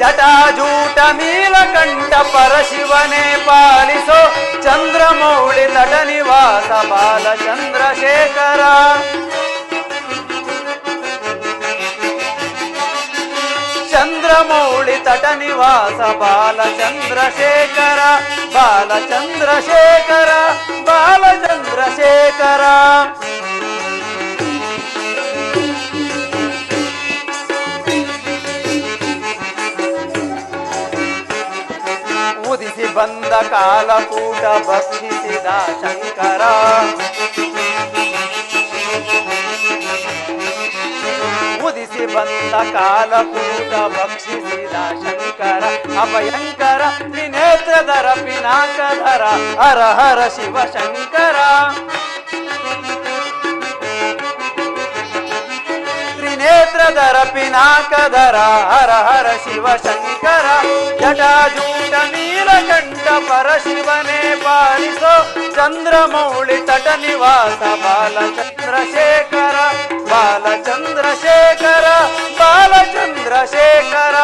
ಜಟಾಜೂಟ ನೀಲಕಂಠ ಪರಶಿವನೇ ಪಾಲಿಸೋ ಚಂದ್ರಮೌಳಿ ತಟ ನಿವಾಸ ಬಾಲಚಂದ್ರಶೇಖರ. ಚಂದ್ರಮೌಳಿ ತಟ ನಿವಾಸ ಬಾಲಚಂದ್ರಶೇಖರ ಬಾಲಚಂದ್ರಶೇಖರ ಬಾಲಚಂದ್ರಶೇಖರ. ಉದಿಸಿ ಬಂದ ಕಾಲಕೂಟ ಭಕ್ಷಿಸಿದ ಶಂಕರ. ಉದಿಸಿ ಬಂದ ಕಾಲಕೂಟ ಭಕ್ಷಿಸಿದ ಶಂಕರ. ಅಭಯಂಕರ ತ್ರಿನೇತ್ರಧರ ಪಿನಾಕಧರ ಹರ ಹರ ಶಿವ ಶಂಕರ. ತ್ರಿನೇತ್ರಧರ ಪಿನಾಕಧರ ಹರ ಹರ ಶಿವ ಶಂಕರ. ಜಟಾಜೂಟ ನೀಲಕಂಠ ಪರಶಿವನೇ ಪಾಲಿಸೋ ಚಂದ್ರಮೌಳಿ ತಟ ನಿವಾಸ ಬಾಲಚಂದ್ರಶೇಖರ ಬಾಲಚಂದ್ರಶೇಖರ ಬಾಲಚಂದ್ರಶೇಖರ.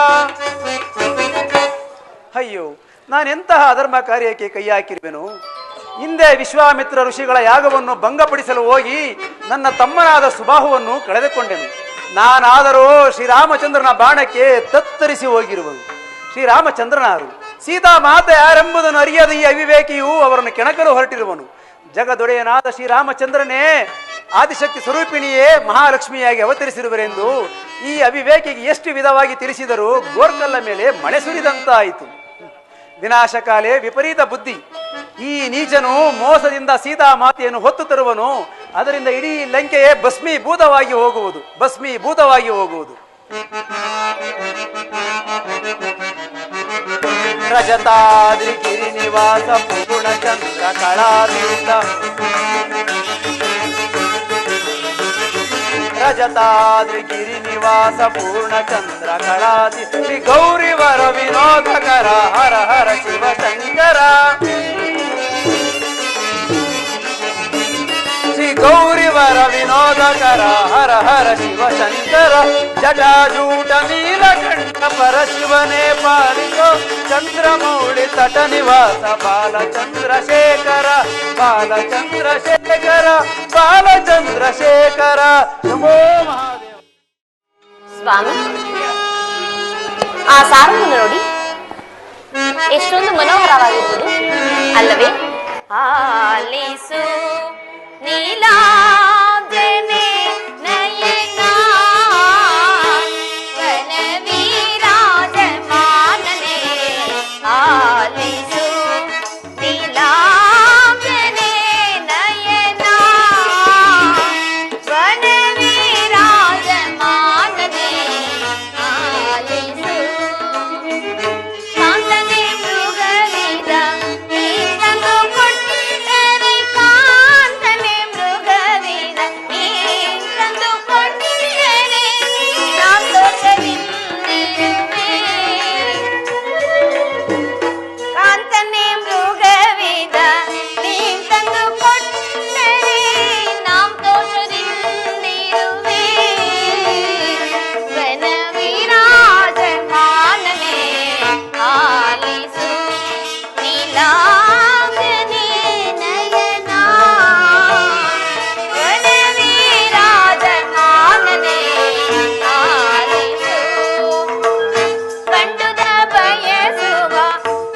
ಅಯ್ಯೋ, ನಾನೆಂತಹ ಅಧರ್ಮ ಕಾರ್ಯಕ್ಕೆ ಕೈ ಹಾಕಿರುವೆನು. ಹಿಂದೆ ವಿಶ್ವಾಮಿತ್ರ ಋಷಿಗಳ ಯಾಗವನ್ನು ಭಂಗಪಡಿಸಲು ಹೋಗಿ ನನ್ನ ತಮ್ಮನಾದ ಸುಬಾಹುವನ್ನು ಕಳೆದುಕೊಂಡೆನು. ನಾನಾದರೂ ಶ್ರೀರಾಮಚಂದ್ರನ ಬಾಣಕ್ಕೆ ತತ್ತರಿಸಿ ಹೋಗಿರುವನು. ಶ್ರೀರಾಮಚಂದ್ರನಾರು, ಸೀತಾ ಮಾತೆ ಯಾರೆಂಬುದನ್ನು ಅರಿಯದ ಈ ಅವಿವೇಕಿಯು ಅವರನ್ನು ಕೆಣಕಲು ಹೊರಟಿರುವನು. ಜಗದೊಡೆಯನಾದ ಶ್ರೀರಾಮಚಂದ್ರನೇ ಆದಿಶಕ್ತಿ ಸ್ವರೂಪಿಣಿಯೇ ಮಹಾಲಕ್ಷ್ಮಿಯಾಗಿ ಅವತರಿಸಿರುವರೆಂದು ಈ ಅವಿವೇಕಿಗೆ ಎಷ್ಟು ವಿಧವಾಗಿ ತಿಳಿಸಿದರೂ ಗೋರ್ಕಲ್ಲ ಮೇಲೆ ಮಳೆ ಸುರಿದಂತಾಯಿತು. ವಿನಾಶಕಾಲೇ ವಿಪರೀತ ಬುದ್ಧಿ. ಈ ನೀಚನು ಮೋಸದಿಂದ ಸೀತಾ ಮಾತೆಯನ್ನು ಹೊತ್ತು ತರುವನು. ಅದರಿಂದ ಇಡೀ ಲಂಕೆಯೇ ಭಸ್ಮೀಭೂತವಾಗಿ ಹೋಗುವುದು, ಭಸ್ಮೀಭೂತವಾಗಿ ಹೋಗುವುದು. ರಜತಾದ್ರಿ ಗಿರಿ ನಿವಾಸ ಪೂರ್ಣಚಂದ್ರ ಕಳಾತೀತ. ರಜತಾದ್ರಿ ಗಿರಿ ನಿವಾಸ ಪೂರ್ಣಚಂದ್ರ ಕಳಾತಿ. ಶ್ರೀ ಗೌರಿವರ ವಿನೋದಕರ ಹರ ಹರ ಶಿವ ಶಂಕರ. ಶ್ರೀ ಗೌರಿವರ ವಿನೋದಕರ ಹರ ಹರ ಶಿವ ಶಂಕರ. ಜಟಾಜೂಟ ನೀಲಕಂಠ ಪರಶಿವನೇ ಪಾಲಿಸೋ ಚಂದ್ರಮೌಳಿ ತಟ ನಿವಾಸ ಬಾಲಚಂದ್ರಶೇಖರ ಬಾಲಚಂದ್ರಶೇಖರ ಬಾಲಚಂದ್ರಶೇಖರ. ನಮೋ ಮಹಾದೇವ. ಸ್ವಾಮಿ, ಆ ಸಾರವನ್ನು ನೋಡಿ ಎಷ್ಟೊಂದು ಮನೋಹರವಾಗಿರುವುದು ಅಲ್ಲವೇ? ಆಲಿಸು ನೀಲಾಂಜನೆ ನಯನ ವನವಿರಾಜಮಾನನೆ. ಆಲಿಸು ನೀಲಾಂಜನೆ ನಯನ ವನವಿರಾಜಮಾನನೆ. ಆಲಿಸು ಕಾಂತನೆ ಮೃಗವಿದ ನೀತಂದು ಕೊಟ್ಟರೆ. ಕಾಂತನೆ ಮೃಗವಿದ ನೀತಂದು ಕೊಟ್ಟರೆ ಸಂತೋಷವಿರುವೆ. ಕಾಂತನೆ ಮೃಗವಿದ ನೀತಂದು ಕೊಟ್ಟರೆ ಸಂತೋಷದಿಂದಿರುವೆ. ವನವಿರಾಜಮಾನನೆ ಆಲಿಸು ನೀಲಾಂಜನೆ ನಯನ ವನವಿರಾಜಮಾನನೆ. ಆಲಿಸು ಕಂಡುದ ಬಯಸುವ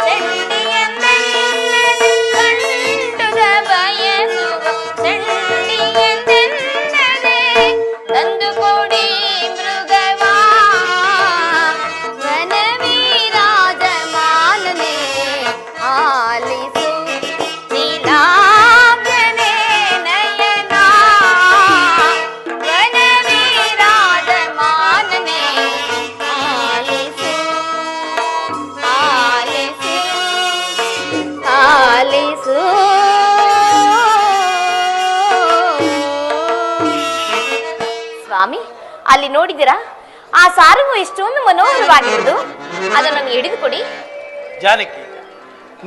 ಚಂಡಿಯಂದೆನ್ನದೆ. ಕಂಡುದ ಬಯಸುವ ಚಂಡಿಯಂದೆನ್ನದೆ. ತಂದು ಕೊಡಿ ಮೃಗವಾ ವನವಿರಾಜಮಾನನೆ. ಆಲಿಸು ನೀಲಾಂಜನೆ ನಯನ ವನವಿರಾಜಮಾನನೆ. ಆಲಿಸು ಆಲಿಸು ಆಲಿಸು. ಸ್ವಾಮಿ, ಅಲ್ಲಿ ನೋಡಿದಿರಾ? ಆ ಸಾರವು ಎಷ್ಟೊಂದು ಮನೋಹರವಾಗಿರುವುದು. ಅದನ್ನು ನಮಗೆ ಹಿಡಿದುಕೊಡಿ. ಜಾನಕಿ,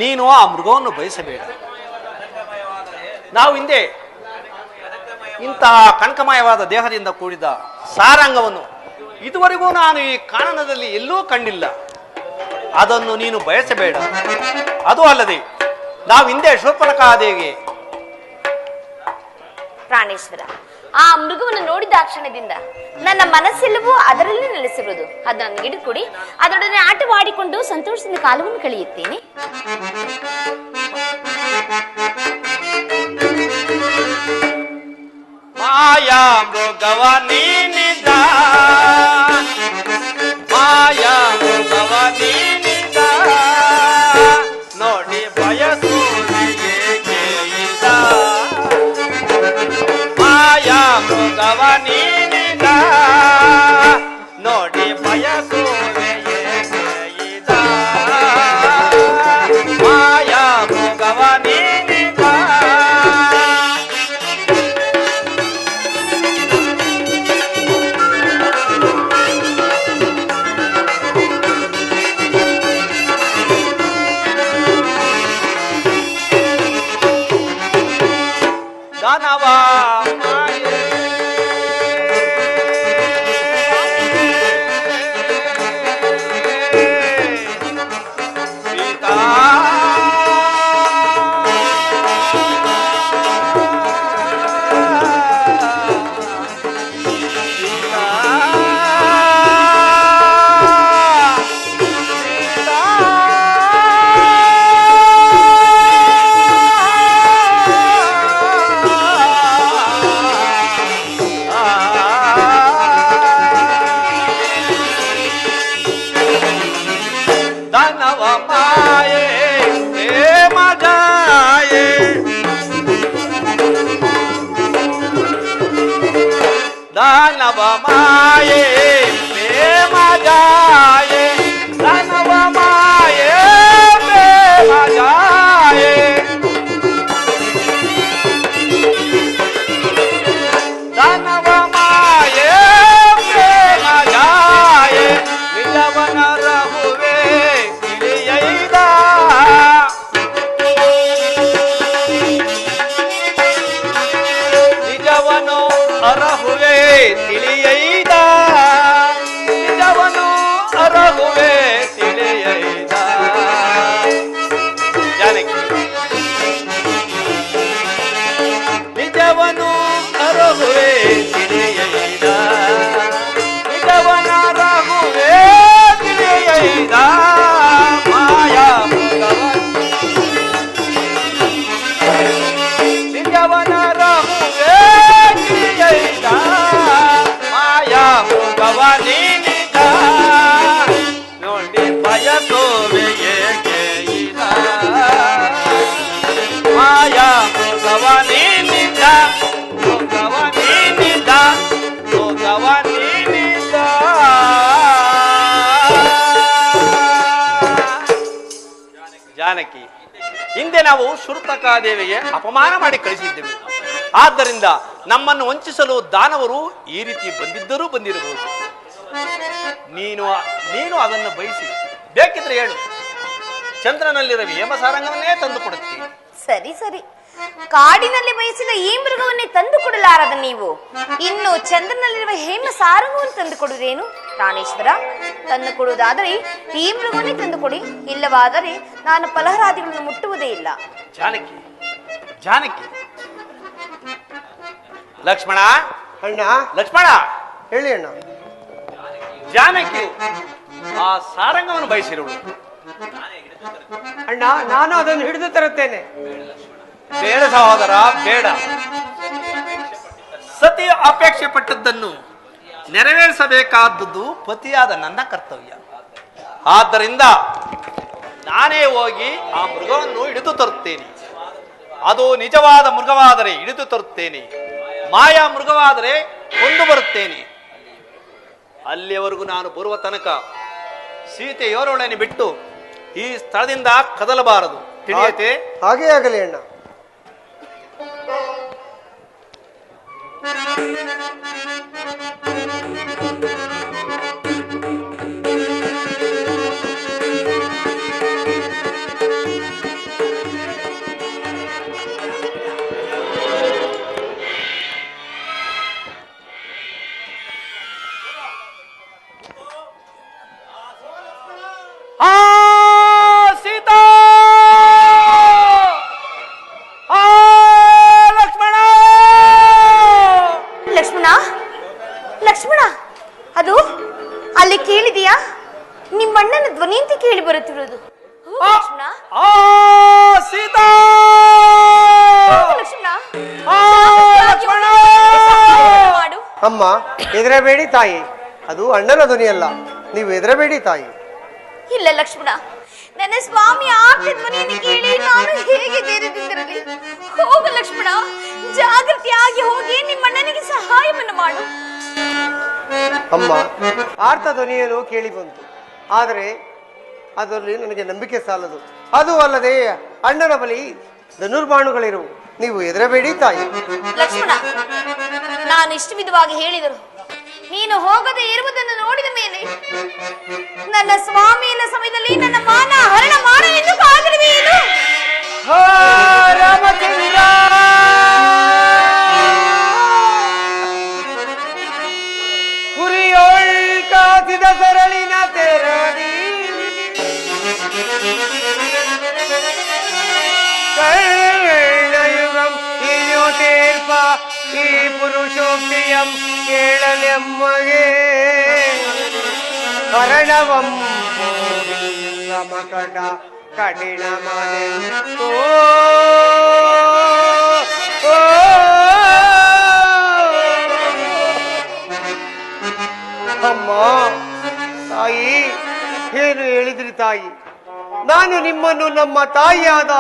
ನೀನು ಆ ಮೃಗವನ್ನು ಬಯಸಬೇಡ. ನಾವು ಹಿಂದೆ ಇಂತಹ ಕಣಕಮಯವಾದ ದೇಹದಿಂದ ಕೂಡಿದ ಸಾರಂಗವನ್ನು ಇದುವರೆಗೂ ನಾನು ಈ ಕಾನನದಲ್ಲಿ ಎಲ್ಲೂ ಕಂಡಿಲ್ಲ. ಅದನ್ನು ನೀನು ಬಯಸಬೇಡ. ಅದು ಅಲ್ಲದೆ ನಾವು ಹಿಂದೆ ಶೂರ್ಪಣಖಾದೇವಿಗೆ ಪ್ರಾಣೇಶ್ವರ, ಆ ಮೃಗವನ್ನು ನೋಡಿದ ಆ ಕ್ಷಣದಿಂದ ನನ್ನ ಮನಸ್ಸೆಲ್ಲವೂ ಅದರಲ್ಲಿ ನೆಲೆಸಿರುವುದು. ಅದನ್ನು ಹಿಡಿದುಕೊಡಿ, ಅದರೊಡನೆ ಆಟವಾಡಿಕೊಂಡು ಸಂತೋಷದಿಂದ ಕಾಲವನ್ನು ಕಳೆಯುತ್ತೇನೆ. ಮಾಯಾ ಮೃಗವ ನೀನಿದ, ಮಾಯಾ ಮೃಗವ ನೀನಿದ, ನೋಡಿ ಬಯಸುವಿಗೆ ಕೇಳಿದ. ಮಾಯಾ ಮೃಗವ ನೀನಿದ, ನೋಡಿ ಬಯಸುವೆಯೇ ಕೇಳಿದ. ಮಾಯಾ ಮೃಗವ ನೀನಿದ. ದಾನವ ಮಾಯೆ ಸೀತಾ ದಾನವ ಮಾಯೆ ಪ್ರೇಮ ಜಾಯೆ, ದಾನವ ಮಾಯೆ ಪ್ರೇಮ ಜಾಯೆ, ದಾನವ ಮಾಯೆ ಪ್ರೇಮ ಜಾಯೆ. ದಾನವ ಮಾಯೆ ಪ್ರೇಮ ಜಾಯೆ, ನಿಜವನ ರಹುವೆ ತಿಳಿಯೈದ. ನಿಜವನು ಅರಹುವೆ ತಿಳಿಯೈದ, ನಿಜವನು ಅರಹುವೆ ತಿಳಿಯೈದ. ಜಾನಕಿ, ನಿಜವನು ಅರಹುವೆ ತಿಳಿಯೈದ, ನಿಜವನ ರಹುವೆ ತಿಳಿಯೈದ. ಮಾಯಾ ಮೃಗವ ನಿಜವನ ರಹುವೆ ತಿಳಿಯೈದ. ಮಾಯಾ ಮೃಗವ ನೀನಿದ, ನೋಡಿ ಬಯಸುವೆಯೇ ಕೇಳಿದ. ಮಾಯಾ ಮೃಗವ ನೀನಿದ, ಮೃಗವ ನೀನಿದ, ಮೃಗವ ನೀನಿದ. ಜಾನಕಿ, ಹಿಂದೆ ನಾವು ಶೂರ್ಪಣಖಾದೇವಿಗೆ ಅಪಮಾನ ಮಾಡಿ ಕಳಿಸಿದ್ದೆವು. ಆದ್ದರಿಂದ ನಮ್ಮನ್ನು ವಂಚಿಸಲು ದಾನವರು ಈ ರೀತಿ ಬಂದಿರಬಹುದು. ನೀನು ಅದನ್ನು ಬಯಸಿ ಬೇಕಿದ್ರೆ ಹೇಳು, ಚಂದ್ರನಲ್ಲಿರುವ ಹೇಮಸಾರಂಗವನ್ನೇ ತಂದು ಕೊಡುತ್ತೀನಿ. ಸರಿ ಸರಿ, ಕಾಡಿನಲ್ಲಿ ಬಯಸಿದ ಈ ಮೃಗವನ್ನೇ ತಂದು ಕೊಡಲಾರದ ನೀವು ಇನ್ನು ಚಂದ್ರನಲ್ಲಿರುವ ಹೇಮ ಸಾರಂಗವನ್ನು ತಂದು ಕೊಡುವುದೇನು? ಪ್ರಾಣೇಶ್ವರ, ತಂದು ಕೊಡುವುದಾದರೆ ಈ ಮೃಗವನ್ನೇ ತಂದು ಕೊಡಿ, ಇಲ್ಲವಾದರೆ ನಾನು ಫಲಹಾರಾದಿಗಳನ್ನು ಮುಟ್ಟುವುದೇ ಇಲ್ಲ. ಜಾನಕಿ, ಜಾನಕಿ, ಲಕ್ಷ್ಮಣ, ಅಣ್ಣ, ಲಕ್ಷ್ಮಣ, ಹೇಳಿ ಅಣ್ಣ. ಜಾನಕಿ ಆ ಸಾರಂಗವನ್ನು ಬಯಸಿರುವುದು. ಅಣ್ಣ, ನಾನು ಅದನ್ನು ಹಿಡಿದು ತರುತ್ತೇನೆ. ಬೇಡ ಸಹೋದರ, ಬೇಡ. ಸತಿ ಅಪೇಕ್ಷೆ ಪಟ್ಟದ್ದನ್ನು ನೆರವೇರಿಸಬೇಕಾದದ್ದು ಪತಿಯಾದ ನನ್ನ ಕರ್ತವ್ಯ. ಆದ್ದರಿಂದ ನಾನೇ ಹೋಗಿ ಆ ಮೃಗವನ್ನು ಹಿಡಿದು ತರುತ್ತೇನೆ. ಅದು ನಿಜವಾದ ಮೃಗವಾದರೆ ಹಿಡಿದು ತರುತ್ತೇನೆ, ಮಾಯಾ ಮೃಗವಾದರೆ ಕೊಂದು ಬರುತ್ತೇನೆ. ಅಲ್ಲಿಯವರೆಗೂ ನಾನು ಬರುವ ತನಕ ಸೀತೆಯವರೊಡನೆ ಬಿಟ್ಟು ಈ ಸ್ಥಳದಿಂದ ಕದಲಬಾರದು, ತಿಳಿಯತೆ? ಹಾಗೇ ಆಗಲಿ ಅಣ್ಣ. ಆ ಲಕ್ಷ್ಮಣ, ಅದು ಅಲ್ಲಿ ಕೇಳಿದೆಯಾ? ನಿಮ್ಮಣ್ಣನ ಧ್ವನಿ ಅಂತ ಕೇಳಿ ಬರುತ್ತಿರುವುದು. ಹೌದು ಲಕ್ಷ್ಮಣ. ಆ ಸೀತಾ ಹೌದು ಲಕ್ಷ್ಮಣ. ಲಕ್ಷ್ಮಣ! ಮಾಡು. ಅಮ್ಮ, ಹೆದರಬೇಡಿ ತಾಯಿ, ಅದು ಅಣ್ಣನ ಧ್ವನಿಯಲ್ಲ, ನೀವು ಹೆದರಬೇಡಿ ತಾಯಿ. ಇಲ್ಲ ಲಕ್ಷ್ಮಣ, ನನ್ನ ಸ್ವಾಮಿ ಆಪ್ತ ಧ್ವನಿಯನ್ನು ಕೇಳಿ ನಾನು ಹೇಗೆ ಧೈರ್ಯದಿಂದಿರಲಿ? ಹೋಗು ಲಕ್ಷ್ಮಣ, ಜಾಗೃತಿಯಾಗಿ ಹೋಗಿ ನಿಮ್ಮಣ್ಣನಿಗೆ ಸಹಾಯವನ್ನು ಮಾಡು. ಅಮ್ಮ, ಆರ್ತ ಧ್ವನಿಯನ್ನು ಕೇಳಿ ಬಂತು, ಆದರೆ ಅದರಲ್ಲಿ ನನಗೆ ನಂಬಿಕೆ ಸಾಲದು. ಅದು ಅಲ್ಲದೆ ಅಣ್ಣನ ಬಳಿ ಧನುರ್ಬಾಣುಗಳಿರುವು, ನೀವು ಹೆದರಬೇಡಿ ತಾಯಿ. ಲಕ್ಷ್ಮಣ, ನಾನು ಇಷ್ಟು ವಿಧವಾಗಿ ಹೇಳಿದರು ನೀನು ಹೋಗದೆ ಇರುವುದನ್ನು ನೋಡಿದ ಮೇಲೆ ನನ್ನ ಸ್ವಾಮಿಯ ಸಮಯದಲ್ಲಿ ನನ್ನ ಮಾನ ಹರಣ ಮಾಡಲೆಂದು ಕಾದಿರುವೆಯೇನು? ರಾಮಚಂದ್ರ ಹುರಿಯೋಳ್ ಕಾಸಿದ ಸರಳಿನ ತೆರದಿ ಕರ್ಣಯುಗಂ ಇಯೋ ತೀರ್ಪ ಈ ಪುರುಷೋಕ್ತಿಯಂ ಕೇಳಲೆಮ್ಮಗೆ ಕರಣವಂ ಮಕಟ ಕಠಿಣ ಮನೆ ಅಮ್ಮ, ತಾಯಿ, ಏನು ಹೇಳಿದ್ರಿ ತಾಯಿ? ನಾನು ನಿಮ್ಮನ್ನು ನಮ್ಮ ತಾಯಿಯಾದ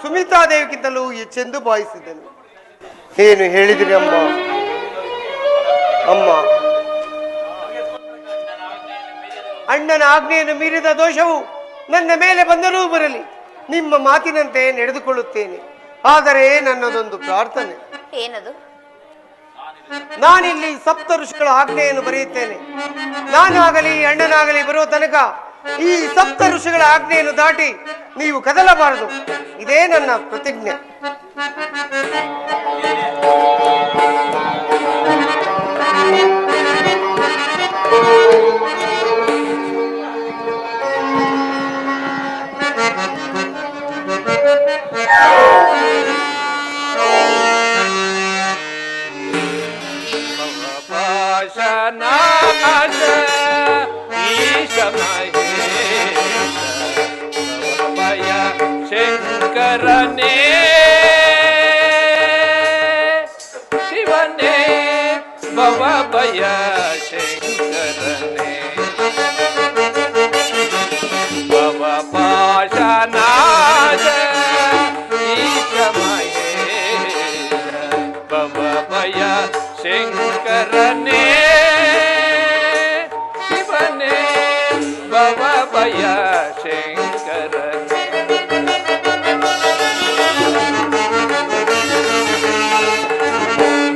ಸುಮಿತ್ರಾದೇವಿಗಿಂತಲೂ ಹೆಚ್ಚೆಂದು ಭಾವಿಸಿದ್ದೆನು. ಏನು ಹೇಳಿದ್ರಿ ಅಮ್ಮ? ಅಮ್ಮ, ಅಣ್ಣನ ಆಜ್ಞೆಯನ್ನು ಮೀರಿದ ದೋಷವು ನನ್ನ ಮೇಲೆ ಬಂದರೂ ಬರಲಿ, ನಿಮ್ಮ ಮಾತಿನಂತೆ ನಡೆದುಕೊಳ್ಳುತ್ತೇನೆ. ಆದರೆ ನನ್ನದೊಂದು ಪ್ರಾರ್ಥನೆ. ಏನದು? ನಾನಿಲ್ಲಿ ಸಪ್ತ ಋಷಿಗಳ ಆಜ್ಞೆಯನ್ನು ಬರೆಯುತ್ತೇನೆ. ನಾನಾಗಲಿ ಅಣ್ಣನಾಗಲಿ ಬರುವ ತನಕ ಈ ಸಪ್ತ ಋಷಿಗಳ ಆಜ್ಞೆಯನ್ನು ದಾಟಿ ನೀವು ಕದಲಬಾರದು. ಇದೇ ನನ್ನ ಪ್ರತಿಜ್ಞೆ. ಶಂಕರನೇ ಶಿವನೇ ಭವಭಯ ಶಂಕರನೇ ಭವಪಾಶನಾಶ ಈಶ ಮಹೇಶ ಭವಭಯ ಶಂಕರನೇ ಶಿವನೇ ಭವಭಯ ಶಂಕರನೇ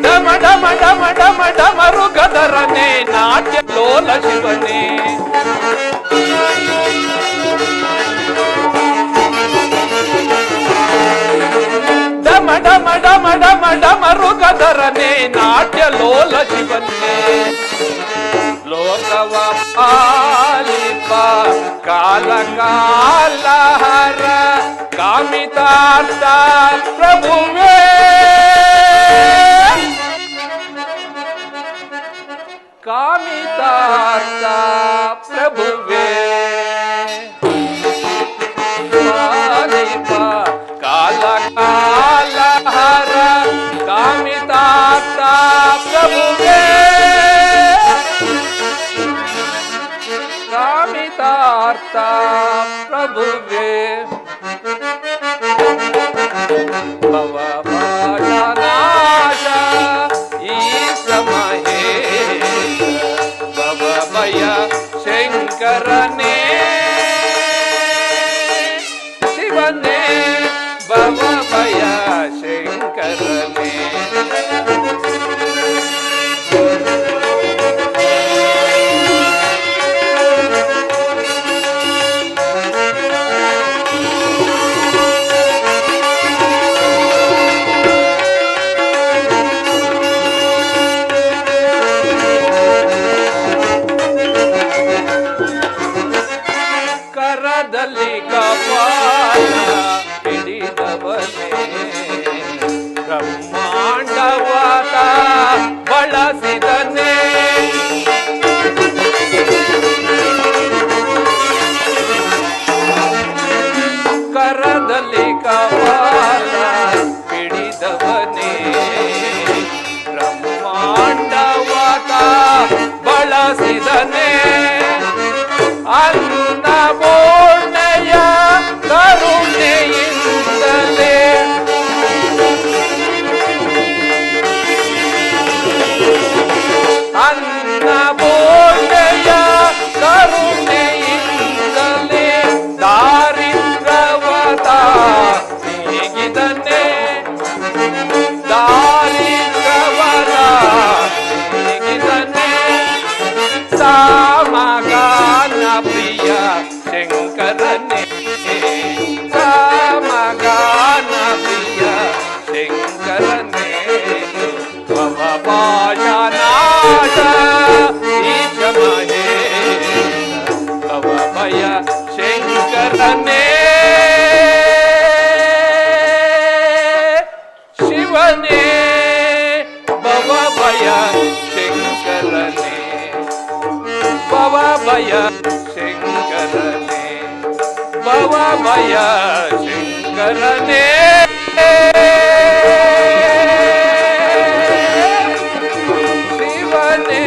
ಡಮ ಡಮ ಡಮ ಡಮರು ಗದರನೆ ನಾಟ್ಯ ಲೋಲ ಶಿವನೇ ಡಮ ಡಮ ಡಮ ಡಮ ಡಮರು ಗದರನೆ ನಾಟ್ಯ ಲೋಲ ಶಿವನೇ ಲೋಕವ ಪಾಲಿಪ ಕಾಲ ಕಾಲ ಹರ ಕಾಮಿತಾರ್ಥ ಪ್ರಭುವೇ ಕಾಮಿತಾರ್ಥ ಪ್ರಭುವೇ ಪಾಲಿಪ ಕಾಲ ಕಾಲ ಹರ ಕಾಮಿತಾರ್ಥ ಪ್ರಭುವೇ ಕಾಮಿತಾರ್ಥ ಪ್ರಭುವೇ ಭವಭಯನಾಶ ಈಶ ಮಹೇಶ ಭವಭಯ ಶಂಕರನೇ ಶಿವನೇ ಭವಭಯ ಶಂಕರನೇ ಬಳಸಿದನೆ ಅನ್ನಪೂರ್ಣೆಯ ಕರುಣೆಯಿಂದಲೇ ಅನ್ನಪೂರ್ಣೆಯ ಕರುಣೆಯಿಂದಲೇ ದಾರಿದ್ರವತ ನೀಗಿದನೆ ದಾರಿದ್ರವತ ನೀಗಿದನೆ ಸಾಮಗಾನ ಪ್ರಿಯ ಶಂಕರನೇ ಸಾಮಗಾನ ಪ್ರಿಯ ಶಂಕರನೇ ಭವಪಾಶನಾಶ ಈಶ ಮಹೇಶ ಭವಭಯ ಶಂಕರನೇ ಶಿವನೇ ಭವಭಯ ಶಂಕರನೇ ಭವಭಯ ಶಂಕರನೇ ಭವಭಯ ಶಂಕರನೇ ಶಿವನೇ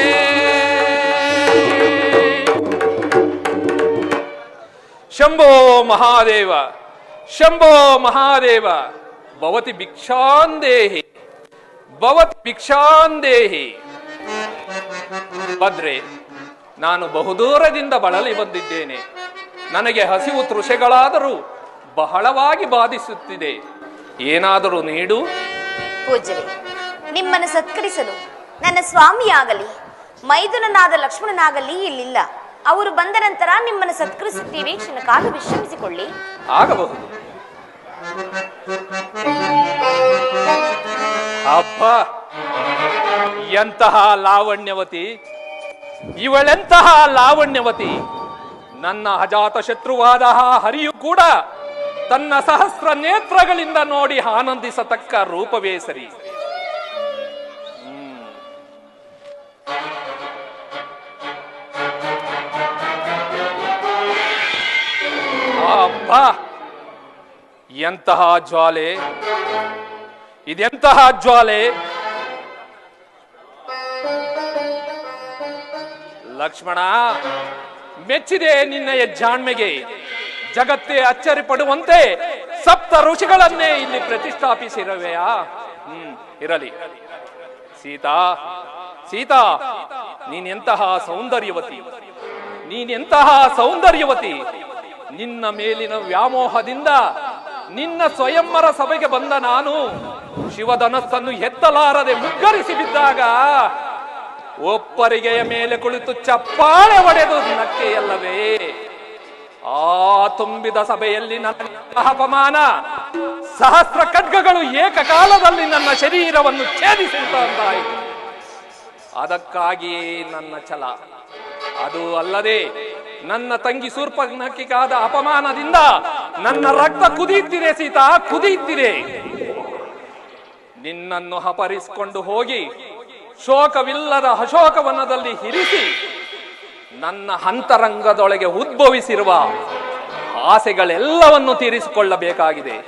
ಶಂಭೋ ಮಹಾದೇವ ಶಂಭೋ ಮಹಾದೇವ ಭವತಿ ಭಿಕ್ಷಾಂದೇಹಿ ಭವತಿ ಭಿಕ್ಷಾಂದೇಹಿ ಭದ್ರೆ ನಾನು ಬಹುದೂರದಿಂದ ಬಳಲಿ ಬಂದಿದ್ದೇನೆ ನನಗೆ ಹಸಿವು ತೃಷೆಗಳಾದರೂ ಬಹಳವಾಗಿ ಬಾಧಿಸುತ್ತಿದೆ ಏನಾದರೂ ನೀಡು ಪೂಜ್ಯರೇ ನಿಮ್ಮನ್ನು ಸತ್ಕರಿಸಲು ನನ್ನ ಸ್ವಾಮಿಯಾಗಲಿ ಮೈದುನನಾದ ಲಕ್ಷ್ಮಣನಾಗಲಿ ಇಲ್ಲಿಲ್ಲ ಅವರು ಬಂದ ನಂತರ ನಿಮ್ಮನ್ನು ಸತ್ಕರಿಸುತ್ತೀವಿ ಕ್ಷಣ ಕಾಲ ವಿಶ್ರಮಿಸಿಕೊಳ್ಳಿ ಆಗಬಹುದು ಅಪ್ಪ ಎಂತಹ ಲಾವಣ್ಯವತಿ ಇವಳೆಂತಹ ಲಾವಣ್ಯವತಿ ನನ್ನ ಅಜಾತ ಶತ್ರುವಾದ ಹರಿಯು ಕೂಡ ತನ್ನ ಸಹಸ್ರ ನೇತ್ರಗಳಿಂದ ನೋಡಿ ಆನಂದಿಸತಕ್ಕ ರೂಪವೇ ಸರಿ ಅಬ್ಬಾ ಎಂತಹ ಜ್ವಾಲೆ ಇದೆಂತಹ ಜ್ವಾಲೆ ಲಕ್ಷ್ಮಣ ಮೆಚ್ಚಿದೆ ನಿನ್ನ ಜಾಣ್ಮೆಗೆ ಜಗತ್ತೇ ಅಚ್ಚರಿ ಪಡುವಂತೆ ಸಪ್ತ ಋಷಿಗಳನ್ನೇ ಇಲ್ಲಿ ಪ್ರತಿಷ್ಠಾಪಿಸಿರುವೆಯಾ ಇರಲಿ ಸೀತಾ ಸೀತಾ ನೀನೆಂತಹ ಸೌಂದರ್ಯವತಿ ನೀನೆಂತಹ ಸೌಂದರ್ಯವತಿ ನಿನ್ನ ಮೇಲಿನ ವ್ಯಾಮೋಹದಿಂದ ನಿನ್ನ ಸ್ವಯಂವರ ಸಭೆಗೆ ಬಂದ ನಾನು ಶಿವಧನಸ್ಸನ್ನು ಎತ್ತಲಾರದೆ ಮುಗ್ಗರಿಸಿ ಬಿದ್ದಾಗ ಒಪ್ಪರಿಗೆಯ ಮೇಲೆ ಕುಳಿತು ಚಪ್ಪಾಳೆ ಹೊಡೆದು ನಕ್ಕೆಯಲ್ಲವೇ ಆ ತುಂಬಿದ ಸಭೆಯಲ್ಲಿ ನನ್ನ ಅಪಮಾನ ಸಹಸ್ರ ಖಡ್ಗಗಳು ಏಕಕಾಲದಲ್ಲಿ ನನ್ನ ಶರೀರವನ್ನು ಛೇದಿಸಿದಂತಾಯಿತು ಅದಕ್ಕಾಗಿಯೇ ನನ್ನ ಛಲ ಅದು ಅಲ್ಲದೆ ನನ್ನ ತಂಗಿ ಶೂರ್ಪನಖಿಗಾದ ಅಪಮಾನದಿಂದ ನನ್ನ ರಕ್ತ ಕುದಿಯುತ್ತಿದೆ ಸೀತಾ ಕುದಿಯುತ್ತಿದೆ ನಿನ್ನನ್ನು ಅಪಹರಿಸಿಕೊಂಡು ಹೋಗಿ ಶೋಕವಿಲ್ಲದ ಅಶೋಕವನದಲ್ಲಿ ಇರಿಸಿ ನನ್ನ ಅಂತರಂಗದೊಳಗೆ ಉದ್ಭವಿಸಿರುವ ಆಸೆಗಳೆಲ್ಲವನ್ನು ತೀರಿಸಿಕೊಳ್ಳಬೇಕಾಗಿದೆ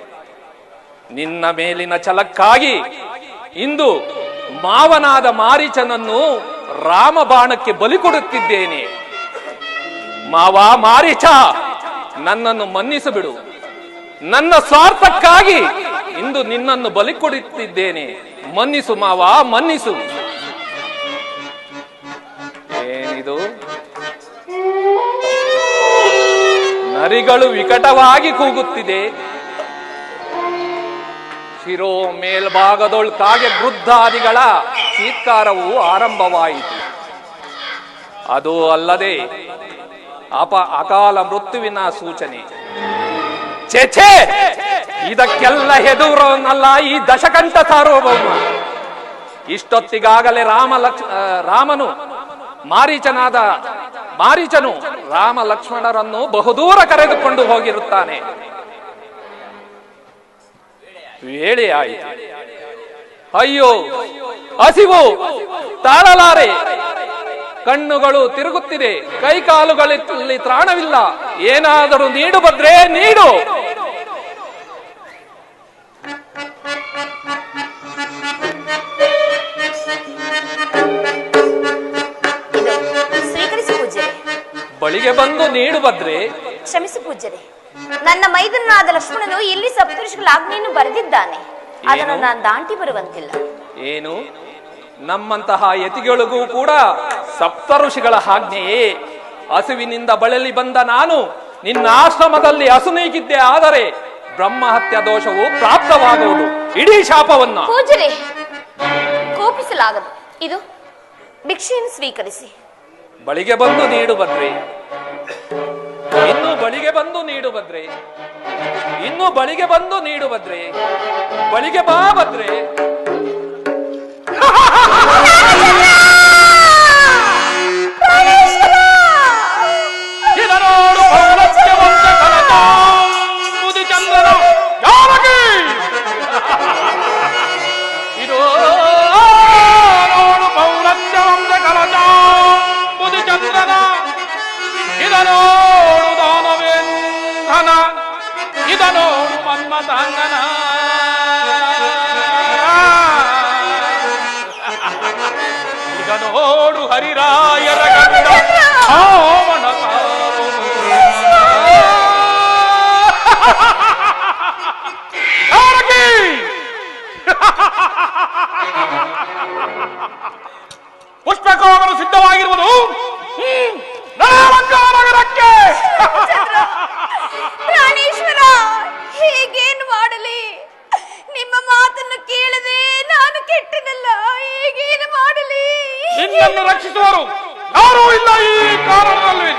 ನಿನ್ನ ಮೇಲಿನ ಛಲಕ್ಕಾಗಿ ಇಂದು ಮಾವನಾದ ಮಾರೀಚನನ್ನು ರಾಮಬಾಣಕ್ಕೆ ಬಲಿ ಕೊಡುತ್ತಿದ್ದೇನೆ ಮಾವ ಮಾರೀಚ ನನ್ನನ್ನು ಮನ್ನಿಸಿಬಿಡು ನನ್ನ ಸ್ವಾರ್ಥಕ್ಕಾಗಿ ಇಂದು ನಿನ್ನನ್ನು ಬಲಿ ಕೊಡುತ್ತಿದ್ದೇನೆ ಮನ್ನಿಸು ಮಾವ ಮನ್ನಿಸು ಏನಿದು ನರಿಗಳು ವಿಕಟವಾಗಿ ಕೂಗುತ್ತಿದೆ ಶಿರೋ ಮೇಲ್ಭಾಗದೊಳಕಾಗೆ ವೃದ್ಧಾದಿಗಳ ಚೀತ್ಕಾರವು ಆರಂಭವಾಯಿತು ಅದು ಅಲ್ಲದೆ ಅಕಾಲ ಮೃತ್ಯುವಿನ ಸೂಚನೆ ಛೇ ಇದಕ್ಕೆಲ್ಲ ಹೆದರೋನಲ್ಲ ಈ ದಶಕಂಠ ಸಾರ್ವಭೌಮ ಇಷ್ಟೊತ್ತಿಗಾಗಲೇ ರಾಮನು ಮಾರೀಚನು ರಾಮ ಲಕ್ಷ್ಮಣರನ್ನು ಬಹುದೂರ ಕರೆದುಕೊಂಡು ಹೋಗಿರುತ್ತಾನೆ ವೇಳೆಯಾಯಿತು ಅಯ್ಯೋ ಹಸಿವು ತಾಳಲಾರೆ ಕಣ್ಣುಗಳು ತಿರುಗುತ್ತಿದೆ ಕೈಕಾಲುಗಳಲ್ಲಿ ತ್ರಾಣವಿಲ್ಲ ಏನಾದರೂ ನೀಡು ಭದ್ರೆ ನೀಡು ಬಳಿಗೆ ಬಂದು ನೀಡು ಭದ್ರೆ. ಕ್ಷಮಿಸು ಪೂಜ್ಯರೇ, ನನ್ನ ಮೈದನಾದ ಲಕ್ಷ್ಮಣನು ಇಲ್ಲಿ ಸಪ್ತಋಷಿಗಳ ಆಜ್ಞೆಯನ್ನು ಬರೆದಿದ್ದಾನೆ. ಅದನ್ನು ನಾನು ದಾಟಿ ಬರುವಂತಿಲ್ಲ. ಏನು, ನಮ್ಮಂತಹ ಯತಿಗಳಿಗೂ ಕೂಡ ಸಪ್ತ ಋಷಿಗಳ ಆಜ್ಞೆಯೇ? ಹಸುವಿನಿಂದ ಬಳಲಿ ಬಂದ ನಾನು ನಿನ್ನ ಆಶ್ರಮದಲ್ಲಿ ಹಸು ನೀಗಿದ್ದೆ ಆದರೆ ಬ್ರಹ್ಮಹತ್ಯ ದೋಷವು ಪ್ರಾಪ್ತವಾಗುವುದು. ಇಡೀ ಶಾಪವನ್ನ. ಪೂಜ್ಯರೇ, ಕೋಪಿಸಲಾಗದು. ಇದು ಭಿಕ್ಷೆಯನ್ನು ಸ್ವೀಕರಿಸಿ. ಬಳಿಗೆ ಬಂದು ನೀಡು ಭದ್ರೆ. ಇನ್ನು ಬಳಿಗೆ ಬಂದು ನೀಡು ಭದ್ರೆ. ಇನ್ನು ಬಳಿಗೆ ಬಂದು ನೀಡು ಭದ್ರೆ. ಬಳಿಗೆ ಬಾ ಭದ್ರೆ. ಇದನೋಡು ಪೌರತ್ಯವಂತ ಕನಕಾಂಬುದಿ ಚಂದ್ರನ ಯಾವಗಿ. ಇದು ನೋಡು ಪೌರತ್ಯವಂತ ಕನಕಾಂಬುದಿ ಚಂದ್ರನ. ಇದನೋಡು ದಾನವೇಂದ್ರನ. ಇದನೋಡು ಮನ್ಮಥಾಂಗನ. ಇದನೋಡು ಹರಿರಾಯರ ಗಂಡ ಭಾವನ ಸಾರು. ಯಾರಗಿ? ಪುಷ್ಪಕೋಮನು ಸಿದ್ಧವಾಗಿರುವುದು ನಗರಕ್ಕೆ. ಪ್ರಾಣೇಶ್ವರ, ಹೀಗೇನು ಮಾಡಲಿ? ನಿಮ್ಮ ಮಾತನ್ನು ಕೇಳದೆ ನಾನು ಕೆಟ್ಟನಲ್ಲ. ಹೀಗೇನು ಮಾಡಲಿ? ನಿನ್ನನ್ನು ರಕ್ಷಿಸುವರು ಯಾರೂ ಇಲ್ಲ ಈ ಕಾರಣದಲ್ಲಿ.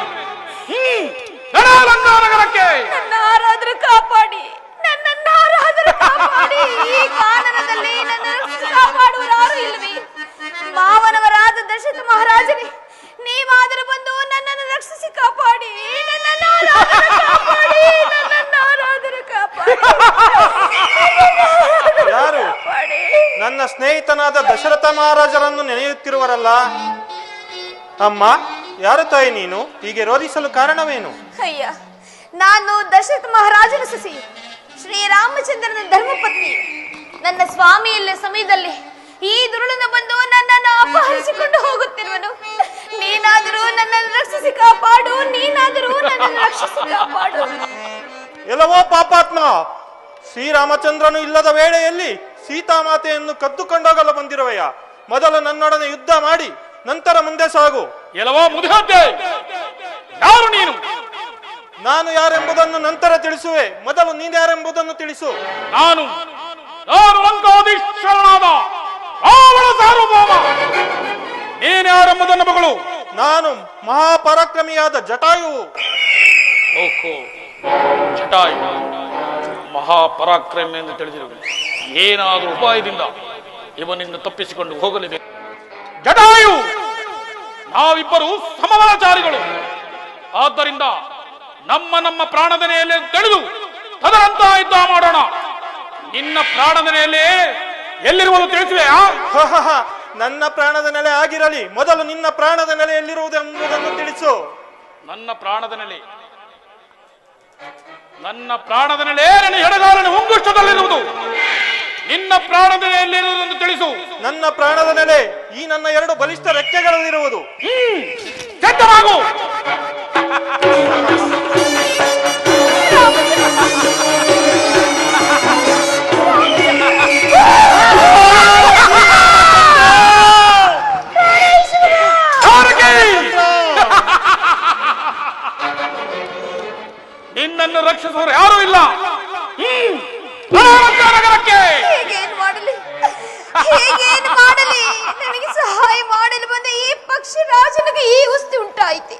ನಗರಕ್ಕೆ ನನ್ನಾರಾದರೂ ಕಾಪಾಡಿ, ನನ್ನನ್ನಾರಾದರೂ ಕಾಪಾಡಿ. ಈ ಕಾನನದಲ್ಲಿ ನನ್ನ ಕಾಪಾಡುವರು ಯಾರು ಇಲ್ಲವೇ? ಮಾವನವರಾದ ದಶರಥ ಮಹಾರಾಜರೇ, ನೀವಾದರೂ ಬಂದು ನನ್ನನ್ನು ರಕ್ಷಿಸಿ ಕಾಪಾಡಿ. ನನ್ನನ್ನಾರಾದರೂ ಕಾಪಾಡಿ. ನನ್ನನ್ನಾರಾದರೂ ಕಾಪಾಡಿ. ಯಾರು? ಕಾಪಾಡಿ. ನನ್ನ ಸ್ನೇಹಿತನಾದ ದಶರಥ ಮಹಾರಾಜರನ್ನು ನೆನೆಯುತ್ತಿರುವರಲ್ಲ. ಅಮ್ಮ, ಯಾರು ತಾಯಿ ನೀನು? ಹೀಗೆ ರೋಧಿಸಲು ಕಾರಣವೇನು? ಅಯ್ಯ, ನಾನು ದಶರಥ ಮಹಾರಾಜನ ಸೊಸೆ, ಶ್ರೀರಾಮಚಂದ್ರನ ಧರ್ಮಪತ್ನಿ. ನನ್ನ ಸ್ವಾಮಿಯ ಸಮಯದಲ್ಲಿ ಈ ದುರುಳನ ಬಂದು ನನ್ನನ್ನು ಅಪಹರಿಸಿಕೊಂಡು ಹೋಗುತ್ತಿರುವನು. ನೀನಾದರೂ ನನ್ನನ್ನು ರಕ್ಷಿಸಿ ಕಾಪಾಡು. ನೀನಾದರೂ ನನ್ನನ್ನು ರಕ್ಷಿಸಿ ಕಾಪಾಡು. ಎಲ್ಲವೋ ಪಾಪಾತ್ಮ, ಶ್ರೀರಾಮಚಂದ್ರನು ಇಲ್ಲದ ವೇಳೆಯಲ್ಲಿ ಸೀತಾಮಾತೆಯನ್ನು ಕದ್ದುಕೊಂಡೋಗಲು ಬಂದಿರುವೆಯ. ಮೊದಲು ನನ್ನೊಡನೆ ಯುದ್ಧ ಮಾಡಿ ನಂತರ ಮುಂದೆ ಸಾಗು. ಎಲ್ಲವೋ ಮುದಿಹದ್ದೆ, ಯಾರು ನೀನು? ನಾನು ಯಾರೆಂಬುದನ್ನು ನಂತರ ತಿಳಿಸುವೆ. ಮೊದಲು ನೀನ್ಯಾರೆಂಬುದನ್ನು ತಿಳಿಸು. ನಾನು ಲಂಕಾಧೀಶ್ವರನಾದ ರಾವಣ ಸಾರ್ವಭೌಮ. ನೀನ್ಯಾರೆಂಬುದನ್ನು ಮಗಳು? ನಾನು ಮಹಾಪರಾಕ್ರಮಿಯಾದ ಜಟಾಯುವು. ಓಹೋ, ಜಟಾಯು ಮಹಾಪರಾಕ್ರಮಿ ಎಂದು ತಿಳಿದಿರುವೆ. ಏನಾದರೂ ಉಪಾಯದಿಂದ ಇವನಿಂದ ತಪ್ಪಿಸಿಕೊಂಡು ಹೋಗಲೇಬೇಕು. ಜಟಾಯು, ನಾವಿಬ್ಬರು ಸಮವನಚಾರಿಗಳು. ಆದ್ದರಿಂದ ನಮ್ಮ ಪ್ರಾಣದನೆಯಲ್ಲೇ ತಿಳಿದು ತದರಂತ ಯುದ್ಧ ಮಾಡೋಣ. ನಿನ್ನ ಪ್ರಾಣದನೆಯಲ್ಲೇ ಎಲ್ಲಿರುವುದು ತಿಳಿಸುವೆಯಾ? ನನ್ನ ಪ್ರಾಣದ ನೆಲೆ ಆಗಿರಲಿ, ಮೊದಲು ನಿನ್ನ ಪ್ರಾಣದ ನೆಲೆ ಎಲ್ಲಿರುವುದು ಎಂಬುದನ್ನು ತಿಳಿಸು. ನನ್ನ ಪ್ರಾಣದ ನೆಲೆ ನನ್ನ ಎಡಗಾಲನ ಮುಂಗುಷ್ಟದಲ್ಲಿರುವುದು. ನಿನ್ನ ಪ್ರಾಣದ ನೆಲೆಯಲ್ಲಿರುವುದನ್ನು ತಿಳಿಸು. ನನ್ನ ಪ್ರಾಣದ ನೆಲೆ ಈ ನನ್ನ ಎರಡು ಬಲಿಷ್ಠ ರೆಕ್ಕೆಗಳಲ್ಲಿರುವುದು. ಸಿದ್ಧವಾಗು. ನಿನ್ನನ್ನು ರಕ್ಷಿಸುವರು ಯಾರೂ ಇಲ್ಲ. ನಗರಕ್ಕೆ ಹೀಗೇನು ಮಾಡಲಿ? ಹೀಗೇನು ಮಾಡಲಿ? ನನಗೆ ಸಹಾಯ ಮಾಡಲು ಬಂದ ಈ ಪಕ್ಷಿ ರಾಜನಿಗೆ ಈ ಉಸ್ತಿ ಉಂಟಾಯಿತೆ.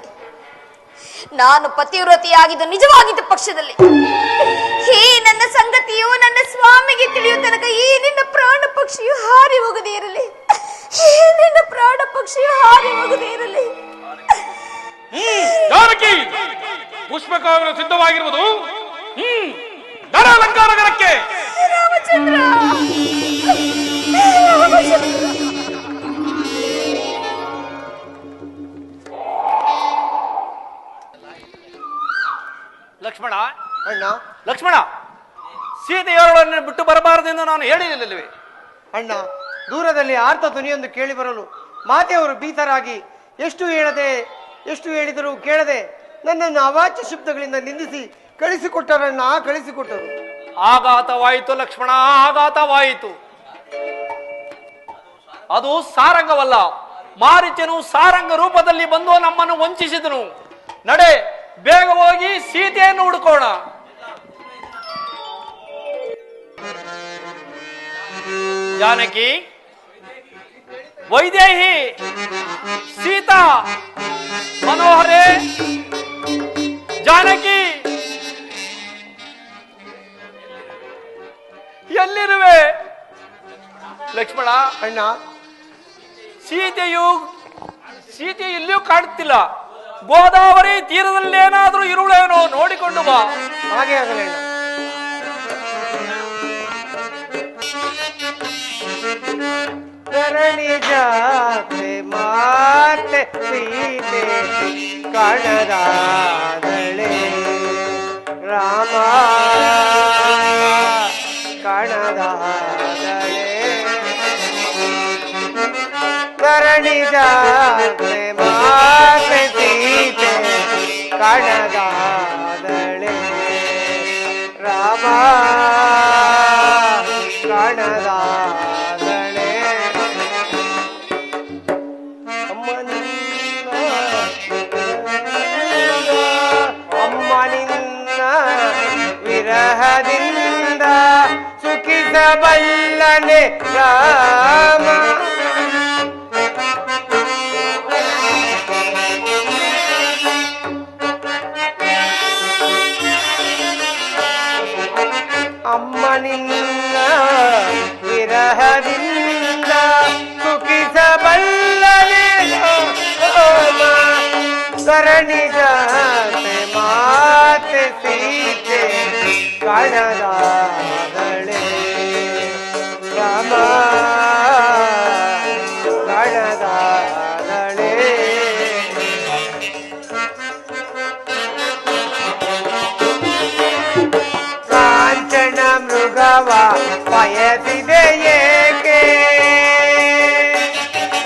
ನಾನು ಪತಿವ್ರತಿಯಾಗಿದ್ದು ನಿಜವಾಗಿದ್ದ ಪಕ್ಷದಲ್ಲಿ ಈ ನನ್ನ ಸಂಗತಿಯು ನನ್ನ ಸ್ವಾಮಿಗೆ ತಿಳಿಯುವ ತನಕ ಈ ನಿನ್ನ ಪ್ರಾಣ ಪಕ್ಷಿಯು ಹಾರಿ ಹೋಗದೇ ಇರಲಿ. ಈ ನಿನ್ನ ಪ್ರಾಣ ಪಕ್ಷಿಯು ಹಾರಿ ಹೋಗದೇ ಇರಲಿ. ಜಾನಕಿ, ಪುಷ್ಪಕಾವ್ಯ ಸಿದ್ಧವಾಗಿರುವುದು. ನಗರಕ್ಕೆ ರಾಮಚಂದ್ರ, ಲಕ್ಷ್ಮಣ, ಅಣ್ಣ, ಲಕ್ಷ್ಮಣ, ಸೀತೆಯವರನ್ನು ಬಿಟ್ಟು ಬರಬಾರದೆಂದು ನಾನು ಹೇಳಿರಲಿಲ್ಲವೇ? ಅಣ್ಣ, ದೂರದಲ್ಲಿ ಆರ್ತ ಧ್ವನಿಯೊಂದು ಕೇಳಿ ಬರಲು ಮಾತೆಯವರು ಭೀತರಾಗಿ ಎಷ್ಟು ಹೇಳಿದರು ಕೇಳದೆ ನನ್ನನ್ನು ಅವಾಚ್ಯ ಶಬ್ದಗಳಿಂದ ನಿಂದಿಸಿ ಕಳಿಸಿಕೊಟ್ಟರಣ್ಣ, ಕಳಿಸಿಕೊಟ್ಟರು. ಆಘಾತವಾಯಿತು ಲಕ್ಷ್ಮಣ, ಆಘಾತವಾಯಿತು. ಅದು ಸಾರಂಗವಲ್ಲ, ಮಾರೀಚನು ಸಾರಂಗ ರೂಪದಲ್ಲಿ ಬಂದು ನಮ್ಮನ್ನು ವಂಚಿಸಿದನು. ನಡೆ, ಬೇಗ ಹೋಗಿ ಸೀತೆಯನ್ನು ಹುಡುಕೋಣ. ಜಾನಕಿ, ವೈದೇಹಿ, ಸೀತಾ, ಮನೋಹರೇ, ಜಾನಕಿ, ಎಲ್ಲಿರುವೆ? ಲಕ್ಷ್ಮಣ, ಅಣ್ಣ, ಸೀತೆ ಇಲ್ಲಿಯೂ ಕಾಣುತ್ತಿಲ್ಲ. ಗೋದಾವರಿ ತೀರದಲ್ಲಿ ಏನಾದ್ರೂ ಇರುಳೇನೋ ನೋಡಿಕೊಂಡು ಬಾ. ಹಾಗೆ ಆಗಲಿ ಅಣ್ಣ. ಧರಣಿ ಜಾತೆ ಮಾತೆ ಸೀತೆ ಕಣದಾದಳೆ ರಾಮ ಕಣದಾದಳೆ. ಧರಣಿ ಜಾತೆ ಮಾತೆ ಸೀತೆ ಕಣದಾದಳೆ ರಾಮ ಕಣದಾದಳೆ. ಅಮ್ಮನಿನ್ನ ವಿರಹದಿಂದ ಸುಖಿಸಬಲ್ಲನೆ ರಾಮ. ಅಮ್ಮನಿನ್ನ ವಿರಹದಿಂದ ಸುಖಿಸಬಲ್ಲನೆ ರಾಮ. ಕರಣಿ ಜಾತೆ ಮಾತೆ ಸೀತೆ ಕಣದಾದಳೆ ರಾಮ ಕಣದಾದಳೆ. ಕಾಂಚನ ಮೃಗವ ಬಯಸಿದೆ ಏಕೆ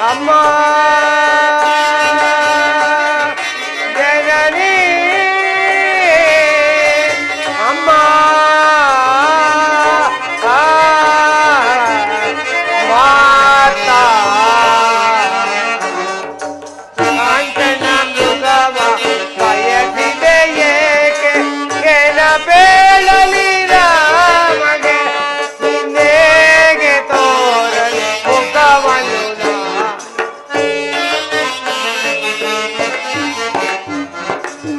ಅಮ್ಮ ಜನನಿ ಅಮ್ಮ ಮಾತಾ. ಕಾಂಚನ ಮೃಗವ ಬಯಸಿದೆ ಏಕೆ ಕೆಲ ಬೇಳಲಿ ರಾಮಗೆ ನಿನ್ನೆಗೆ ತೋರಲಿ ಮುಖವನ್ನು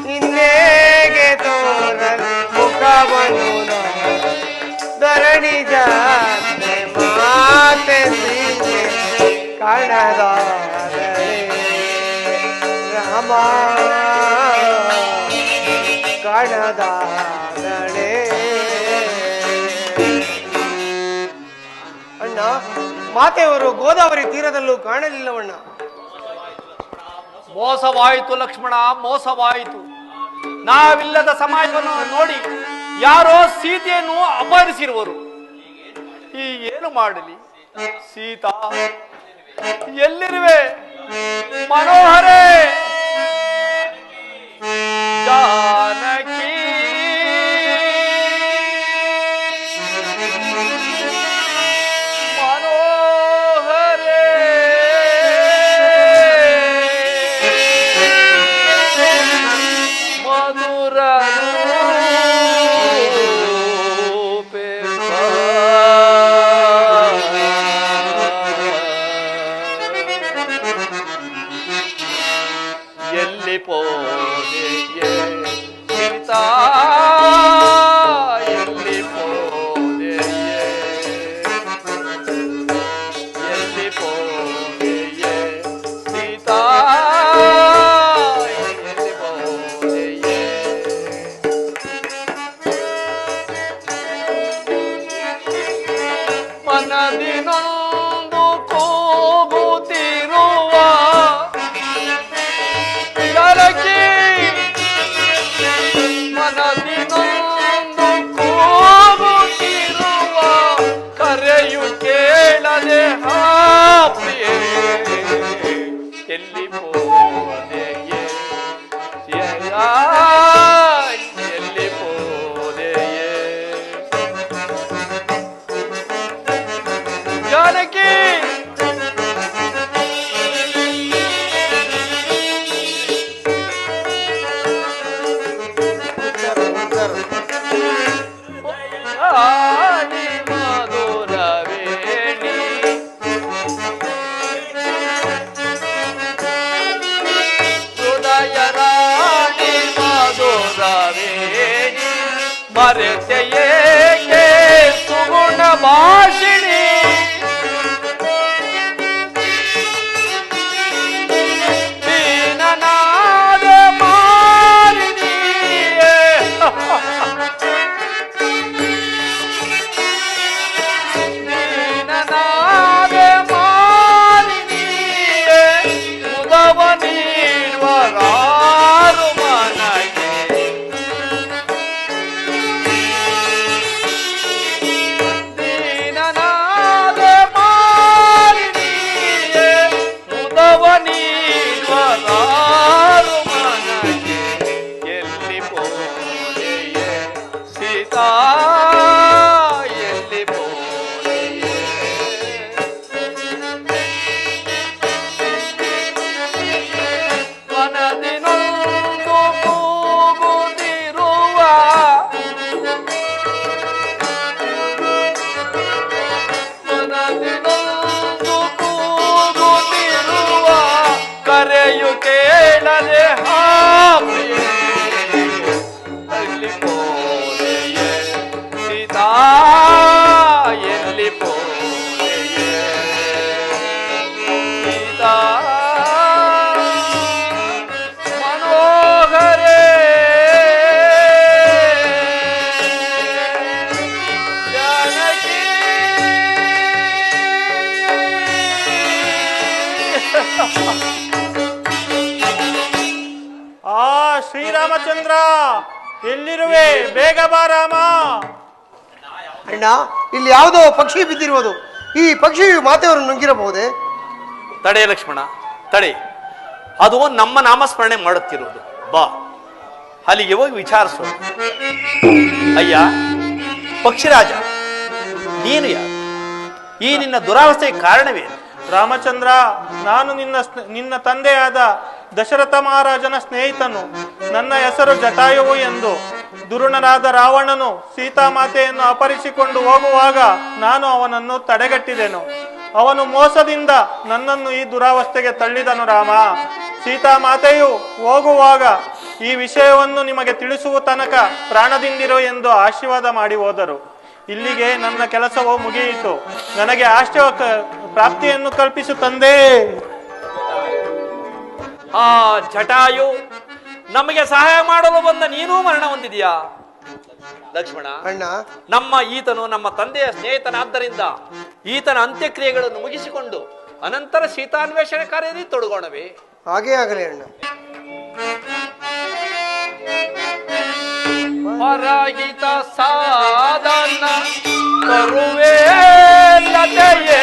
ನಿನ್ನೆಗೆ ತೋರಲಿ ಮುಖವನ್ನು ಧರಣಿ ಜಾತೆ ಮಾತೆ ಸೀತೆ ಕಣದಾದಳೆ ರಾಮ ಕಣದಾದಳೆ. ಅಣ್ಣ, ಮಾತೆಯವರು ಗೋದಾವರಿ ತೀರದಲ್ಲೂ ಕಾಣಲಿಲ್ಲವಣ್ಣ. ಮೋಸವಾಯಿತು ಲಕ್ಷ್ಮಣ, ಮೋಸವಾಯಿತು. ನಾವಿಲ್ಲದ ಸಮಾಜವನ್ನು ನೋಡಿ ಯಾರೋ ಸೀತೆಯನ್ನು ಅಪಹರಿಸಿರುವರು. ಈ ಏನು ಮಾಡಲಿ? ಸೀತಾ ಎಲ್ಲಿರುವೆ? ಮನೋಹರೇ, ಜಾನಕಿ, ಮನೋಹರೇ, ಮಧುರ ಎಲ್ಲಿ ಪೋದೆಯೇ ಸೀತಾ, ಎಲ್ಲಿ ಪೋದೆಯೇ, ಎಲ್ಲಿ ಪೋದೆಯೇ ಸೀತಾ, ಎಲ್ಲಿ ಪೋದೆಯೇ. ಮನದಿನೊಂದು ಕೂಗುತ್ತಿರುವ ಜಾನಕಿ, ಮನದಿನೊಂದು ಮರೆತೆಯೇ ಸುಗುಣ ಭಾಷಿಣಿ ದೀನನಾದ ಮಾರಿಣಿಯೇ ದೀನನಾದ ಮಾರಿಣಿಯೇ ಉದವ ನೀಡುವ ರಾರು ಮನಗೆ ದೀನನಾದ ಮಾರಿಣಿಯೇ ಉದವ ನೀಡುವ ರಾರು ಮನಗೆ ಎಲ್ಲಿ ಪೋದೆಯೇ ಸೀತಾ ಎಲ್ಲಿ ಪೋದೆಯೇ ಮನದಿನೊಂದು ಕೂಗುತ್ತಿರುವ ಮನದಿನೊಂದು ಕೂಗುತ್ತಿರುವ ಕರೆಯು ಕೇಳದೆ ಹಾಪ್ರಿಯೇ ಎಲ್ಲಿ ಪೋದೆಯೇ ಸೀತಾ ಎಲ್ಲಿ ಪೋದೆಯೇ ಸೀತಾ ಮನೋಹರೇ ಜಾನಕಿ ಆ ಶ್ರೀರಾಮಚಂದ್ರ ಎಲ್ಲಿರುವೆ? ಬೇಗ ಬಾ ರಾಮ. ಅಣ್ಣ, ಇಲ್ಲಿ ಯಾವುದೋ ಪಕ್ಷಿ ಬಿದ್ದಿರುವುದು. ಈ ಪಕ್ಷಿಯು ಮಾತೆಯವರು ನುಂಗಿರಬಹುದೇ? ತಡೆ ಲಕ್ಷ್ಮಣ, ತಡೆ. ಅದು ನಮ್ಮ ನಾಮಸ್ಮರಣೆ ಮಾಡುತ್ತಿರುವುದು. ಬಾ, ಅಲ್ಲಿಗೆ ಹೋಗಿ ವಿಚಾರಿಸು. ಅಯ್ಯ ಪಕ್ಷಿರಾಜ, ನೀನು ಯಾರು? ಈ ನಿನ್ನ ದುರಾವಸ್ಥೆಗೆ ಕಾರಣವೇನು? ರಾಮಚಂದ್ರ, ನಾನು ನಿನ್ನ ತಂದೆಯಾದ ದಶರಥ ಮಹಾರಾಜನ ಸ್ನೇಹಿತನು. ನನ್ನ ಹೆಸರು ಜಟಾಯುವು ಎಂದು. ದುರುಣನಾದ ರಾವಣನು ಸೀತಾಮಾತೆಯನ್ನು ಅಪಹರಿಸಿಕೊಂಡು ಹೋಗುವಾಗ ನಾನು ಅವನನ್ನು ತಡೆಗಟ್ಟಿದೆನು. ಅವನು ಮೋಸದಿಂದ ನನ್ನನ್ನು ಈ ದುರಾವಸ್ಥೆಗೆ ತಳ್ಳಿದನು ರಾಮ. ಸೀತಾಮಾತೆಯು ಹೋಗುವಾಗ ಈ ವಿಷಯವನ್ನು ನಿಮಗೆ ತಿಳಿಸುವ ತನಕ ಪ್ರಾಣದಿಂದಿರು ಎಂದು ಆಶೀರ್ವಾದ ಮಾಡಿ ಹೋದರು. ಇಲ್ಲಿಗೆ ನನ್ನ ಕೆಲಸವು ಮುಗಿಯಿತು. ನನಗೆ ಆಶ್ಚರ್ಯ ಪ್ರಾಪ್ತಿಯನ್ನು ಕಲ್ಪಿಸು ತಂದೆ. ಆ ಜಟಾಯು ನಮಗೆ ಸಹಾಯ ಮಾಡಲು ಬಂದ ನೀನೂ ಮರಣ ಹೊಂದಿದೆಯಾ? ಲಕ್ಷ್ಮಣ, ಅಣ್ಣ, ನಮ್ಮ ಈತನು ನಮ್ಮ ತಂದೆಯ ಸ್ನೇಹಿತನಾದ್ದರಿಂದ ಈತನ ಅಂತ್ಯಕ್ರಿಯೆಗಳನ್ನು ಮುಗಿಸಿಕೊಂಡು ಅನಂತರ ಸೀತಾನ್ವೇಷಣೆ ಕಾರ್ಯದಲ್ಲಿ ತೊಡಗೋಣವೇ? ಹಾಗೇ ಆಗಲಿ ಅಣ್ಣ. ಪರಾಗಿತ ಸಾಧನ ತರುವೆ ಲತೆಯೇ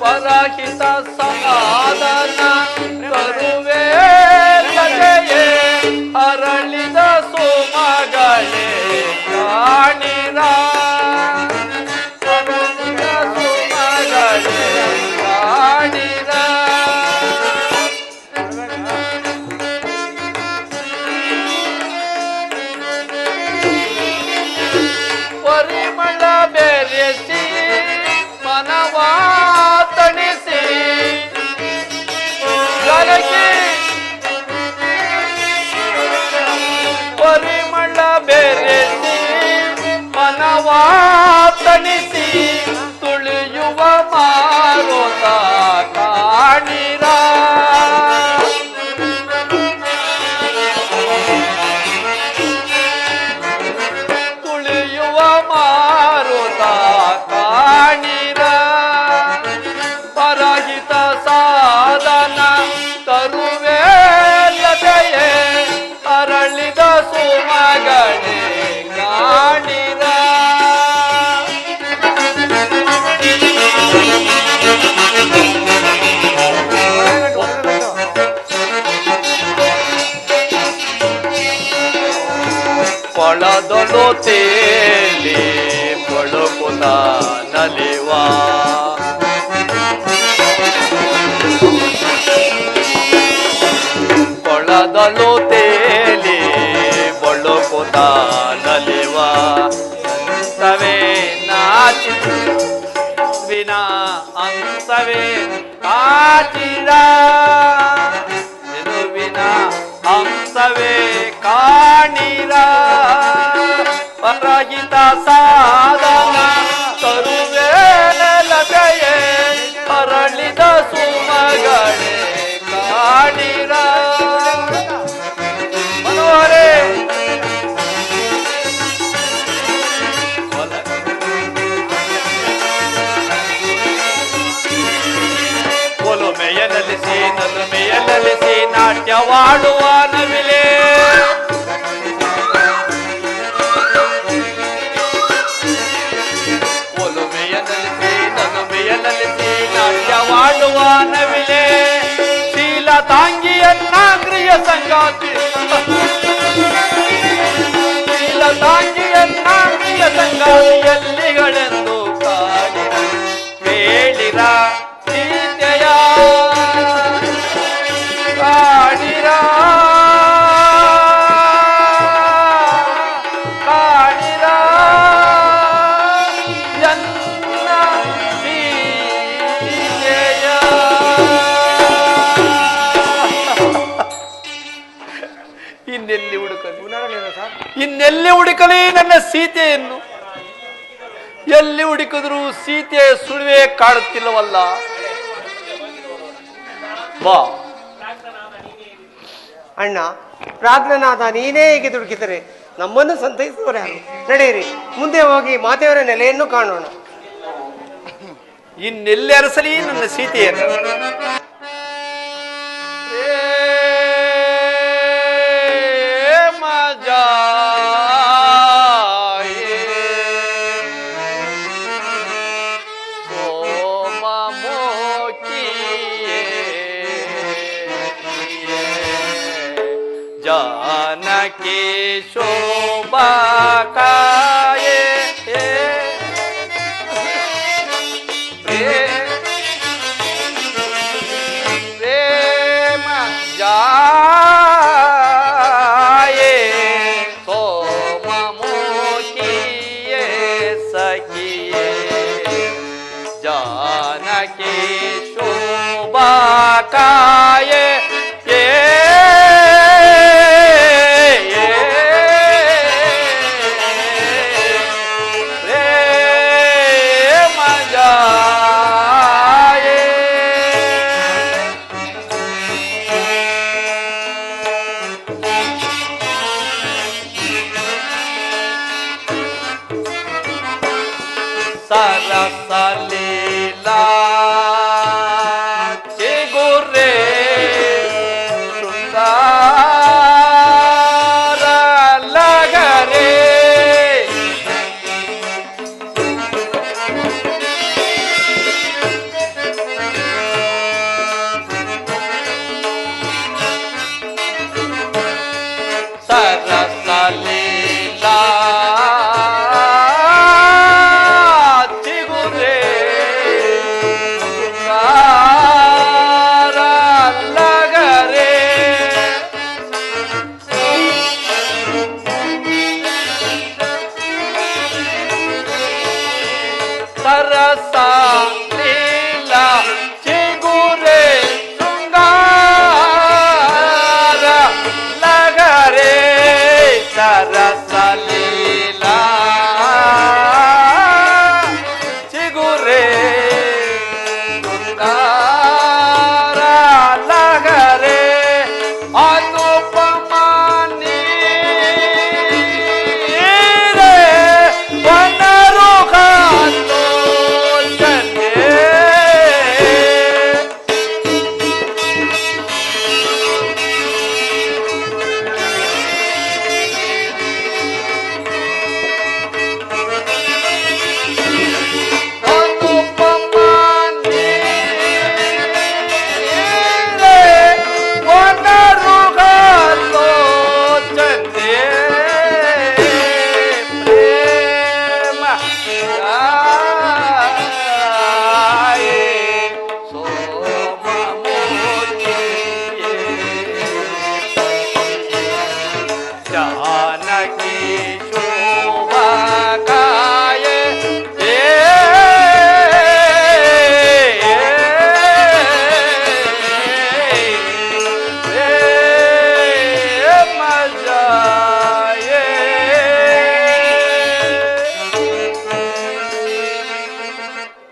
ಪರಾಗಿತ ಸಾಧನ ತರುವೆ ಲತೆಯೇ ಅರಳಿದ ಸುಮಗಳೇ ಕಾಣಿರ ಅರಳಿದ ಸುಮಗಳೇ ಕಾಣಿರ ಪರಿಮಳ ಬೆರೆಸಿ ಮನವ ತಣಿಸಿ ಗಲಗಿ ಪರಿಮಳ ಬೆರೆಸಿ ಮನವ ತಣಿಸಿ ತುಳಿಯುವ ಮಾರುತ ಕಾಣಿರ ತುಳಿಯುವ ಮಾರುತ ಕಾಣಿರ ಪರಹಿತ ಸಾಧನ ತರುವೆ ಲತೆಯೇ ಅರಳಿದ ಸುಮಗಳೇ ಕಾಣಿರ ಕೊಳದೊಳು ತೇಲಿ ಬಳುಕುತ ನಲಿವ ಕೊಳದೊಳು ತೇಲಿ ಬಳುಕುತ ನಲಿವ ಸಂತವೇ ನಾಚಿ ಚೆಲುವಿನ ಹಂಸವೇ ಕಾಚಿದ ಚೆಲುವಿನ ಹಂಸವೇ ಕಾಣಿರ ಪರಹಿತ ಸಾಧನ ತರುವೆ ಲತೆಯೇ ಹರಳಿದ ಸುಮಗಳೇ ಕಾಣಿರ ಮನೋಹರೇ ಒಲುಮೆಯಲಿಸಿ ನಲುಮೆಯಲಿಸಿ ನಾಟ್ಯವಾಡುವ ನವಿಲೆ ಒಲುಮೆಯಲಿಸಿ ನಲುಮೆಯಲಿಸಿ ನಾಟ್ಯವಾಡುವ ನವಿಲೆ ಶೀಲ ತಾಂಗಿಯನ್ನ ಕ್ರಿಯ ಸಂಗಾತಿ ಶೀಲ ತಾಂಗಿಯನ್ನ ಕ್ರಿಯ ಸಂಗಾತಿಯಲ್ಲಿಗಳೆಂದು ಕಾಡಿರ ಕೇಳಿರ ಸೀತೆಯ ಕಾಡಿರ ಕಾಡಿರ ಎನ್ನ ಸೀತೆಯ ಇನ್ನೆಲ್ಲಿ ಹುಡುಕಲಿ ಇನ್ನೆಲ್ಲಿ ಹುಡುಕಲಿ ನನ್ನ ಸೀತೆಯನ್ನು ಎಲ್ಲಿ ಹುಡುಕಿದ್ರು ಸೀತೆಯ ಸುಳಿವೆ ಕಾಡುತ್ತಿಲ್ಲವಲ್ಲ ಬಾ ಅಣ್ಣ, ಪ್ರಾಜ್ಞನಾದ ನೀನೇ ಹೀಗೆ ದುಡುಕಿದರೆ ನಮ್ಮನ್ನು ಸಂತೈಸುವವರು ಯಾರು? ನಡೆಯಿರಿ, ಮುಂದೆ ಹೋಗಿ ಮಾತೆಯವರ ನೆಲೆಯನ್ನು ಕಾಣೋಣ. ಇನ್ನೆಲ್ಲಿ ಅರಸಲಿ ನನ್ನ ಸೀತೆಯನ್ನು जानकी शोभा काये प्रेम जाए सोम मुखिए सखिए जानकी शोभा काये सरसलीला चिगु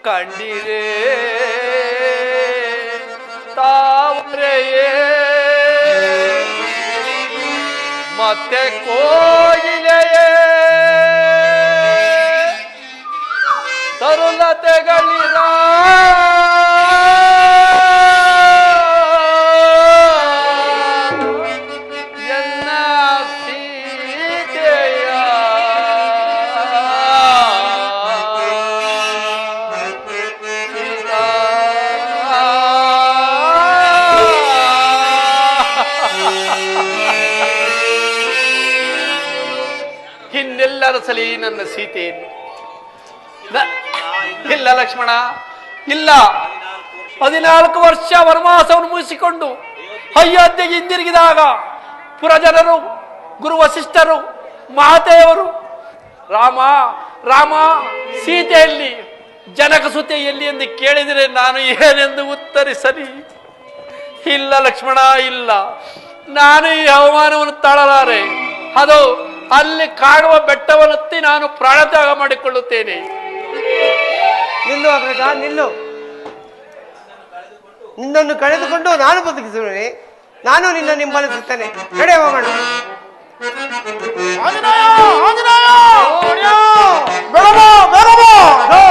ಕಂಡಿರೇ ತಾವರೆಯೇ ಮತ್ತೆ ಕೋಗಿಲೆಯೇ ತರುಲತೆಗಳಿರ ಎನ್ನ ಸೀತೆಯ ಇನ್ನೆಲ್ಲರಸಲಿ ನನ್ನ ಸೀತೆಯನ್ನು ಇಲ್ಲ ಲಕ್ಷ್ಮಣ ಇಲ್ಲ. 14 ವರ್ಷ ವನವಾಸವನ್ನು ಮುಗಿಸಿಕೊಂಡು ಅಯೋಧ್ಯೆಗೆ ಹಿಂದಿರುಗಿದಾಗ ಪುರಜನರು, ಗುರು ವಸಿಷ್ಠರು, ಮಹಾದೇವರು ರಾಮ ರಾಮ ಸೀತೆಯಲ್ಲಿ, ಜನಕಸುತೆ ಎಲ್ಲಿ ಎಂದು ಕೇಳಿದರೆ ನಾನು ಏನೆಂದು ಉತ್ತರಿಸಲಿ? ಇಲ್ಲ ಲಕ್ಷ್ಮಣ ಇಲ್ಲ, ನಾನು ಈ ಅವಮಾನವನ್ನು ತಾಳಲಾರೆ. ಅದು ಅಲ್ಲಿ ಕಾಣುವ ಬೆಟ್ಟವನ್ನೆತ್ತಿ ನಾನು ಪ್ರಾಣತ್ಯಾಗ ಮಾಡಿಕೊಳ್ಳುತ್ತೇನೆ. ನಿಲ್ಲು ಅಗ್ರಜ, ನಿಲ್ಲು. ನಿನ್ನನ್ನು ಕಳೆದುಕೊಂಡು ನಾನು ಬದುಕಿಸುವೆ. ನಾನು ನಿನ್ನ ಹಿಂಬಾಲಿಸುತ್ತೇನೆ. ನಡೆ ಹೋಗೋಣ.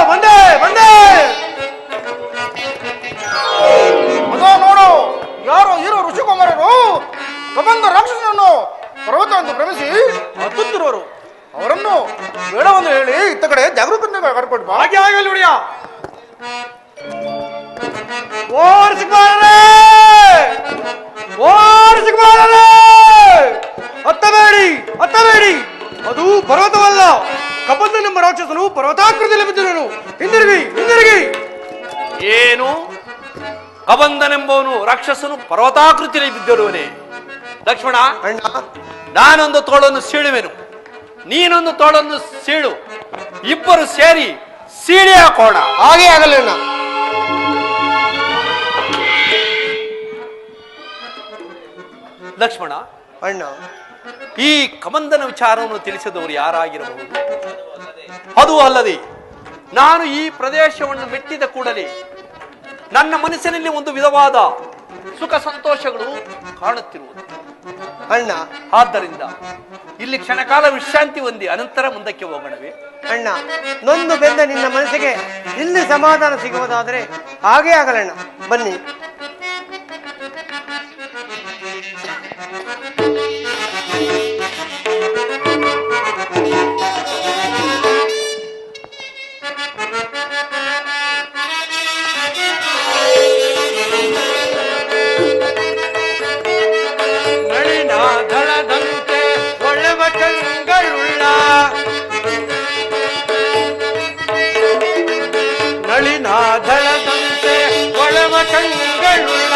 ಬಂದೆ ಬಂದೆ. ಅದೋ ನೋಡು, ಯಾರೋ ಹೀರೋ ಋಷಿಕುಮಾರರು ಕಬಂಧ ರಾಕ್ಷಸನನ್ನು ಪರ್ವತ ಎಂದು ಭ್ರಮಿಸಿ ಹತ್ತುತ್ತಿರುವರು. ಅವರನ್ನು ಬೇಡವನ್ನು ಹೇಳಿ ಇತ್ತ ಕಡೆ ಜಾಗೃತಿ ಕರ್ಕೊಂಡು ಹಾಗೆ ಆಗಲಿ ಹುಡುಗ. ಓಡಿಸಿಕೊಳ್ಳಲೇ, ಓಡಿಸಿಕೊಳ್ಳಲೇ. ಹತ್ತಬೇಡಿ, ಹತ್ತಬೇಡಿ. ಅದು ಪರ್ವತವಲ್ಲ. ಕಬಂಧನೆಂಬ ರಾಕ್ಷಸನು ಪರ್ವತಾಕೃತಿಯಲ್ಲಿ ಬಿದ್ದಿರುವನು. ಹಿಂದಿರುಗಿ, ಹಿಂದಿರುಗಿ. ಏನು? ಕಬಂಧನೆಂಬವನು ರಾಕ್ಷಸನು ಪರ್ವತಾಕೃತಿಯಲ್ಲಿ ಬಿದ್ದಿರುವನೇ? ಲಕ್ಷ್ಮಣ, ಅಣ್ಣ, ನಾನೊಂದು ತೋಳನ್ನು ಸೀಳುವೆನು, ನೀನೊಂದು ತೋಳನ್ನು ಸೀಳು. ಇಬ್ಬರು ಸೇರಿ ಸೀಳಿ ಹಾಕೋಣ. ಹಾಗೆ ಆಗಲಿ ಅಣ್ಣ. ಲಕ್ಷ್ಮಣ, ಅಣ್ಣ, ಈ ಕಬಂಧನ ವಿಚಾರವನ್ನು ತಿಳಿಸಿದವರು ಯಾರಾಗಿರಬಹುದು? ಅದು ಅಲ್ಲದೆ ನಾನು ಈ ಪ್ರದೇಶವನ್ನು ಮೆಟ್ಟಿದ ಕೂಡಲೇ ನನ್ನ ಮನಸ್ಸಿನಲ್ಲಿ ಒಂದು ವಿಧವಾದ ಸುಖ ಸಂತೋಷಗಳು ಕಾಣುತ್ತಿರುವುದು. ಅಣ್ಣ, ಆದ್ದರಿಂದ ಇಲ್ಲಿ ಕ್ಷಣಕಾಲ ವಿಶ್ರಾಂತಿ ಹೊಂದಿ ಅನಂತರ ಮುಂದಕ್ಕೆ ಹೋಗೋಣವೇ? ಅಣ್ಣ, ನೊಂದು ಬೆಂದ ನಿನ್ನ ಮನಸ್ಸಿಗೆ ಇಲ್ಲಿ ಸಮಾಧಾನ ಸಿಗುವುದಾದರೆ ಹಾಗೆ ಆಗಲಣ್ಣ. ಬನ್ನಿ. ನಳಿನಾಧಳದಂತೆ ಒಳವ ಕಂಗಳುಳ್ಳ, ನಳಿನಾಧಳದಂತೆ ಒಳವ ಕಂಗಳುಳ್ಳ,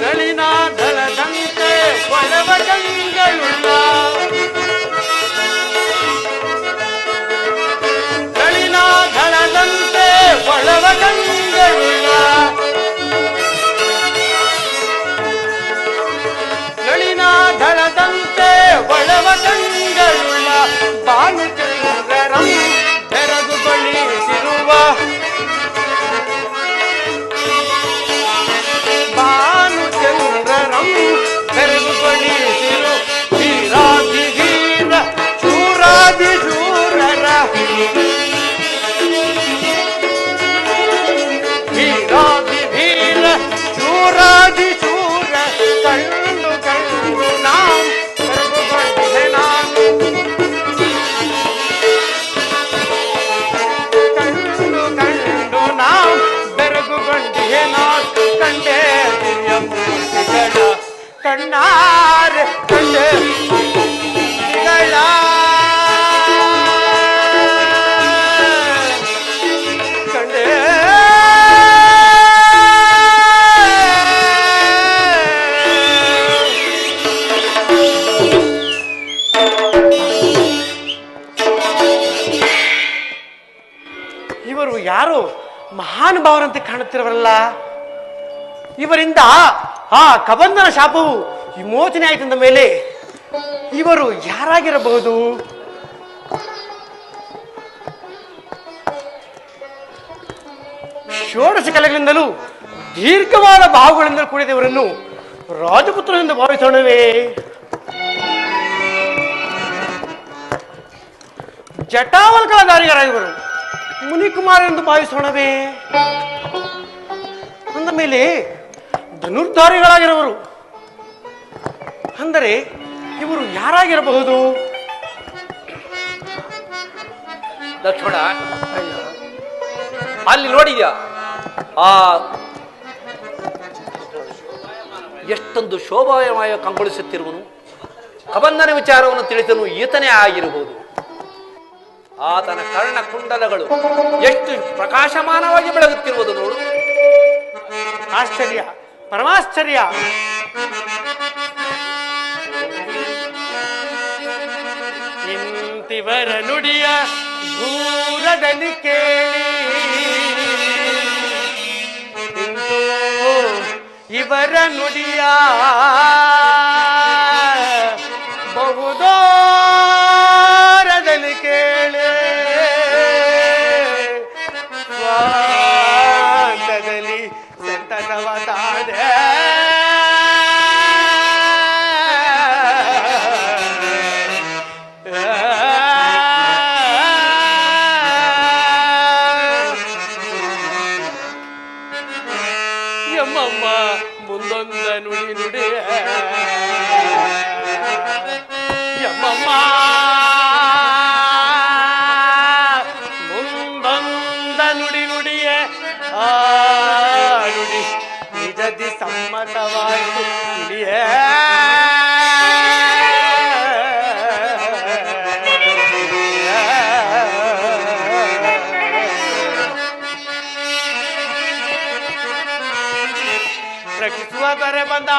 ನಳಿನಾಧಳದಂತೆ ಒಳವ ಕಂಗಳುಳ್ಳ, ನಳಿನಾಧಳದಂತೆ ಒಳವ ಕಂಗಳುಳ್ಳ, ನಳಿನಾಧಳದಂತೆ ಒಳವ ಕಂಗಳುಳ್ಳ, ಭಾನುಚಂದ್ರರಂ ಬೆರಗುಗೊಳಿಸಿರುವ, ಭಾನುಚಂದ್ರರಂ ಬೆರಗುಗೊಳಿಸಿರು ವೀರಾಧಿವೀರ ಶೂರಾಧಿಶೂರರ, ವೀರಾಧಿವೀರ ಶೂರಾಧಿಶೂರ ಕಂಡು ಕಂಡು ನಾವು ಬೆರಗುಗೊಂಡೆ ನಾನು, ಕಂಡು ಕಂಡು ನಾವು ಬೆರಗುಗೊಂಡೆ ನಾನು, ಕಂಡೆ ದಿವ್ಯ ಮೂರ್ತಿಗಳ ಕಣ್ಣಾರೆ ಕಂಡೆ ಮೂರ್ತಿಗಳ, ಕಂಡೆ ಇವರು ಯಾರು ಮಹಾನುಭಾವರಂತೆ ಕಾಣುತ್ತಿರವರಲ್ಲ. ಇವರಿಂದ ಆ ಕಬಂಧನ ಶಾಪವು ವಿಮೋಚನೆ ಆಯ್ತಂದ ಮೇಲೆ ಇವರು ಯಾರಾಗಿರಬಹುದು? ಷೋಡಶ ಕಲೆಗಳಿಂದಲೂ ದೀರ್ಘವಾದ ಬಾಹುಗಳಿಂದ ಕೂಡಿದವರನ್ನು ರಾಜಪುತ್ರನೆಂದು ಭಾವಿಸೋಣವೇ? ಜಟಾವಲ್ಕಲಧಾರಿಗರಾಗಿವರು ಮುನಿಕುಮಾರರೆಂದು ಭಾವಿಸೋಣವೇ? ಅಂದ ಮೇಲೆ ಧನುರ್ಧಾರಿಗಳಾಗಿರುವರು ಅಂದರೆ ಇವರು ಯಾರಾಗಿರಬಹುದು? ಲಕ್ಷ್ಮಣ, ಅಲ್ಲಿ ನೋಡಿದ್ಯಾ ಆ ಎಷ್ಟೊಂದು ಶೋಭಾಯಮಯ ಕಂಗೊಳಿಸುತ್ತಿರುವನು? ಕಬಂಧನ ವಿಚಾರವನ್ನು ತಿಳಿಸಲು ಈತನೇ ಆಗಿರಬಹುದು. ಆತನ ಕರ್ಣ ಕುಂಡಲಗಳು ಎಷ್ಟು ಪ್ರಕಾಶಮಾನವಾಗಿ ಬೆಳಗುತ್ತಿರುವುದು ನೋಡು. ಆಶ್ಚರ್ಯ, ಪರಮಾಶ್ಚರ್ಯ. ಇಂತಿವರ ನುಡಿಯ ದೂರದಲ್ಲಿ ಕೇಳಿ, ಇಂದು ಇವರ ನುಡಿಯ ಬಹುದೂರದಲ್ಲಿ ಕೇಳಿ, ಸ್ವಾಂತದಲ್ಲಿ ಸಂತನವ ತಾಡೆ ಎಮ್ಮಮ್ಮ ಮುಂದೊಂದ ನುಡಿ ನುಡಿ ಎಮ್ಮಮ್ಮ ಮುಂದೊಂದ ನುಡಿ ನುಡಿಯೇ ಆ ನುಡಿ ನಿಜದಿ ಸಮ್ಮತವಾಯಿತು ನುಡಿಯೇ. ರಕ್ಷಿಸುವ ದೊರೆ ಬಂದ,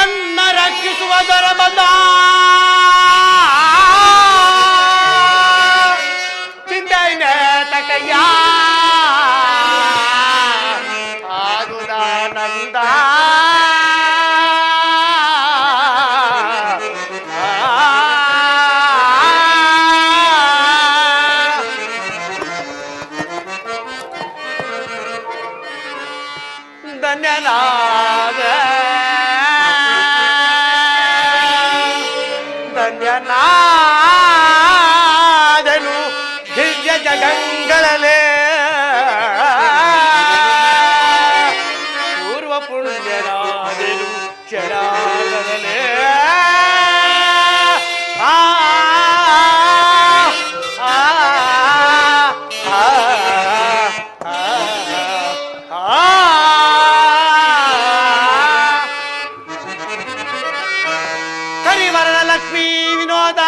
ಎನ್ನ ರಕ್ಷಿಸುವ ದೊರೆ ಬಂದ, ಚಿಂತೆಯೇ ತಕಯ್ಯ ಆಗುದಾನಂದ. ಧನ್ಯನಾದ ಧನ್ಯನಾದನು ದಿವ್ಯ ಜಗಂಗಳಲೆ ಪೂರ್ವ ಪುಣ್ಯನಾದನು ಕ್ಷಣಾಗಲೇ. ಆ ಆ ಆ ಕರಿವರಣ ಲಕ್ಷ್ಮೀ ವಿನೋದ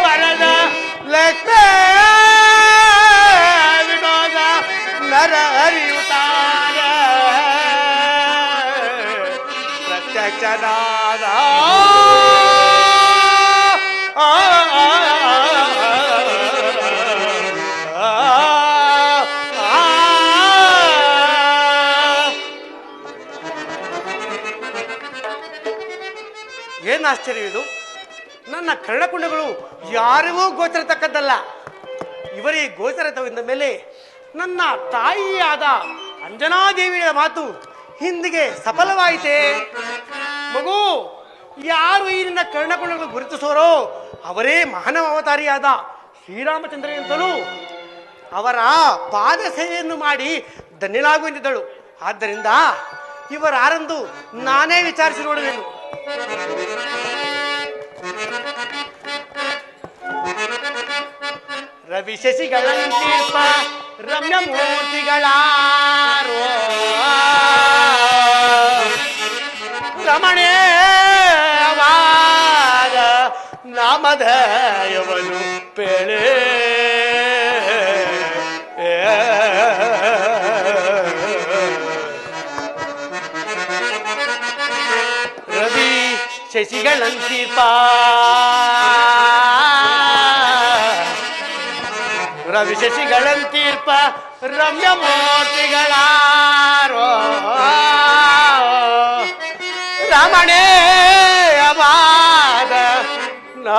ವರದ ಲಕ್ಷ್ಮೀ ವಿನೋದ ನರ ಹರಿಯುತ್ತಾರ ಪ್ರತ್ಯಕ್ಷನಾದ ಏನು ಆಶ್ಚರ್ಯವಿದು! ನನ್ನ ಕರ್ಣಕುಂಡಗಳು ಯಾರಿಗೂ ಗೋಚರತಕ್ಕದ್ದಲ್ಲ. ಇವರೇ ಗೋಚರತವಿಂದ ಮೇಲೆ ನನ್ನ ತಾಯಿಯಾದ ಅಂಜನಾದೇವಿಯ ಮಾತು ಹಿಂದಿಗೆ ಸಫಲವಾಯಿತೆ. ಮಗು, ಯಾರು ಈ ನಿನ್ನ ಕರ್ಣಕುಂಡಗಳು ಗುರುತಿಸೋರೋ ಅವರೇ ಮಾನವ ಅವತಾರಿಯಾದ ಶ್ರೀರಾಮಚಂದ್ರ ಎಂತಲೂ ಅವರ ಪಾದ ಸೇವೆಯನ್ನು ಮಾಡಿ ಧನ್ಯನಾಗುವಂತಿದ್ದಳು. ಆದ್ದರಿಂದ ಇವರಾರೆಂದು ನಾನೇ ವಿಚಾರಿಸಿ ನೋಡುವೆನು. ರವಿ ಶಶಿಗಳಂತೀರ್ಪ ರಮ್ಯ ಮೂರ್ತಿಗಳಾರೋ ರಮಣೇಯವಾದ ನಾಮಧೇಯವನು ಪೇಳೆ ರವಿ ಶಶಿಗಳಂತೀರ್ಪ ರವಿ ಶಶಿಗಳಂತೀರ್ಪ ರಮ್ಯ ಮೂರ್ತಿಗಳಾರೋ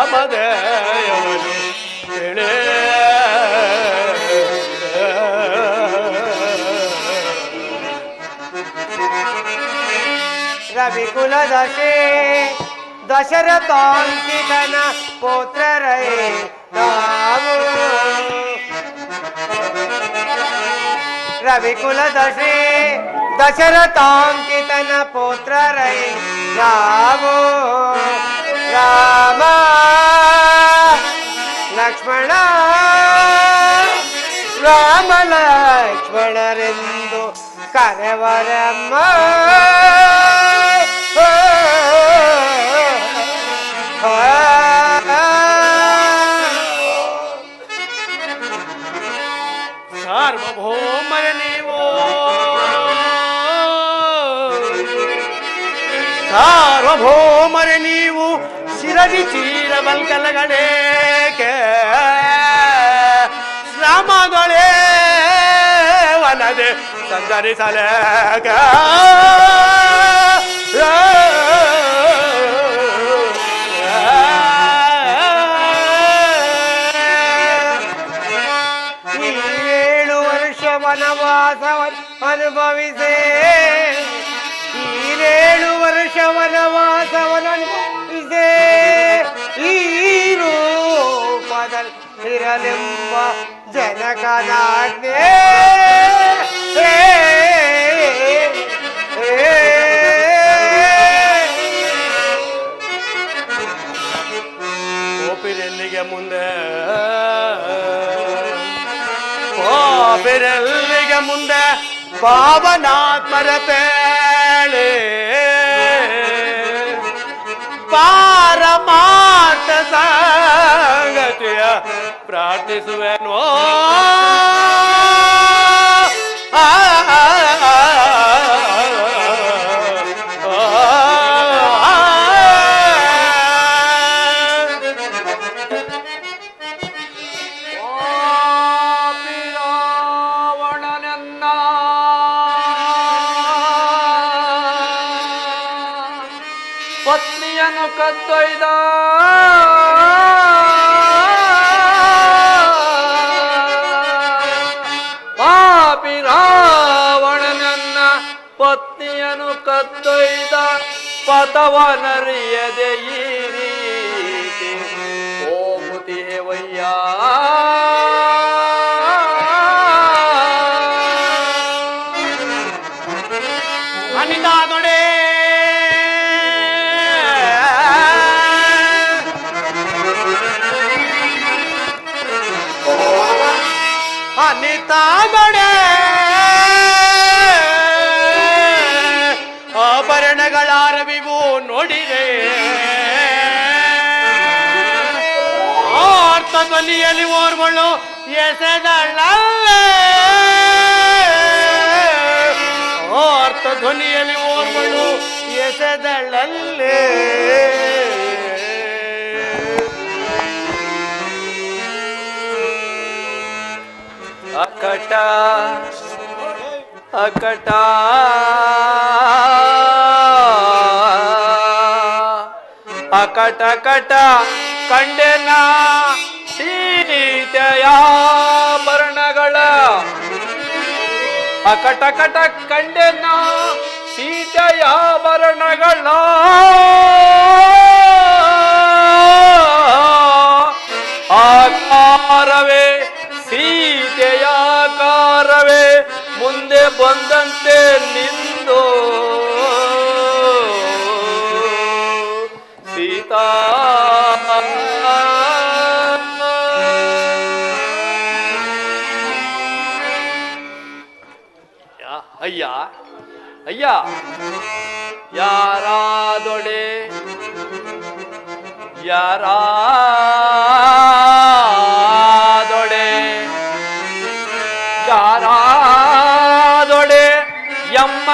ನಾಮದೇಯವನು ತಿಳಿ. ರವಿಕುಲದಶೆ ದಶರಥಾಂಕಿತನ ಪುತ್ರರೇ ನಾವು. ರವಿಕುಲದಶೆ ದಶರಥಾಂಕಿತನ ಪುತ್ರರೇ ನಾವು. ರಾಮ ಲಕ್ಷ್ಮಣ ರಾಮ ಲಕ್ಷ್ಮಣರೆಂದು ಕರೆವರಮ್ಮ. ಸಾರ್ವಭೌಮರ ನೀವು, ಸಾರ್ವಭೌಮರ ನೀವು ಶಿರದಿ ಚೀರಬಲ್ಕಲಗಳೇಕೆ ಶ್ರಮಗಳೇ ವನದೆ ಸಂಚರಿಸಲೇಕ. ಈ 7 ವರ್ಷ ವನವಾಸವನ್ನು ಅನುಭವಿಸೇ. ಈ 7 ವರ್ಷ ವನವಾಸವನ್ನು ಅನುಭವಿಸೇ. ಈ ರೂಪದಲ್ಲಿ ಇರಲೆಂಬ ಜನಕನಾಜ್ಞೆ. ಗೋಪಿರೆಲ್ಲಿಗೆ ಮುಂದೆ, ಗೋಪಿರೆಲ್ಲಿಗೆ ಮುಂದೆ ಪಾವನಾತ್ಮರ ಪೇಳೆ ಪಾರಮಾರ್ಥ ಸಂಗತಿಯ ಪ್ರಾರ್ಥಿಸುವೆನೋ. ಪತ್ನಿಯನ್ನು ಕದ್ದೊಯ್ದ ಪಾಪಿ ರಾವಣನನ್ನ ಪತ್ನಿಯನ್ನು ಕದ್ದೊಯ್ದ ಪಥವನರಿಯದೆ ಈ ರೀತಿ ಹೋಗುತ್ತೇವಯ್ಯ. ಅನಿತಾದೊಡೆ ಅನಿತಾದೊಡೆ ಆಭರಣಗಳಾರವಿವು ನೋಡಿರೆ ಆರ್ಥ ಧ್ವನಿಯಲ್ಲಿ ಓರ್ವಳು ಎಸೆದಳಲ್ಲೇ. ಆರ್ಥ ಧ್ವನಿಯಲ್ಲಿ ಓರ್ವಳು ಎಸೆದಳಲ್ಲೇ. ಅಕಟ ಅಕಟ ಅಕಟ ಕಟ ಕಂಡೆನ ಸೀತೆಯಾಭರಣಗಳ. ಅಕಟ ಕಟ ಕಂಡೆನ ಸೀತೆಯಾಭರಣಗಳ. ಆಕಾರವೇ ಸೀತೆಯಾಕಾರವೇ ಮುಂದೆ ಬಂದಂತೆ ನಿಂದು ಸೀತಾ. ಅಯ್ಯ ಅಯ್ಯ ಯಾರಾದೊಡೆ ಯಾರಾದೊಡೆ ಯಾರಾದೊಡೆ ಯಮ್ಮ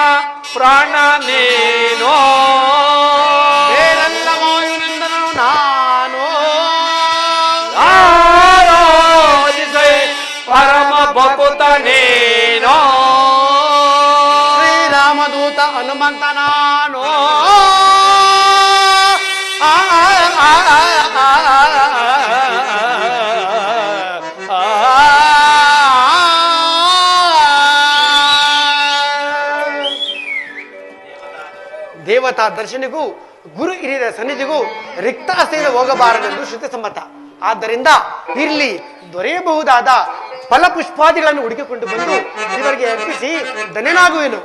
ಪ್ರಾಣ ನೀನೋ. ಬೇರೆಲ್ಲ ವಾಯುನಿಂದನು ನಾನು ಆರಾಧಿಸೆ ಪರಮ ಭಕುತ ನೀನೋ. ಶ್ರೀರಾಮದೂತ ಹನುಮಂತ ನಾನು. ದೇವತಾ ದರ್ಶನಿಗೂ ಗುರು ಹಿರಿಯರ ಸನ್ನಿಧಿಗೂ ರಿಕ್ತಾಸೆಯಿಂದ ಹೋಗಬಾರದೆಂದು ಶ್ರುತಿ ಸಮ್ಮತ. ಆದ್ದರಿಂದ ಇಲ್ಲಿ ದೊರೆಯಬಹುದಾದ ಫಲಪುಷ್ಪಾದಿಗಳನ್ನು ಹುಡುಕಿಕೊಂಡು ಬಂದು ಇವರಿಗೆ ಅರ್ಪಿಸಿ ಧನ್ಯನಾಗುವೆನು.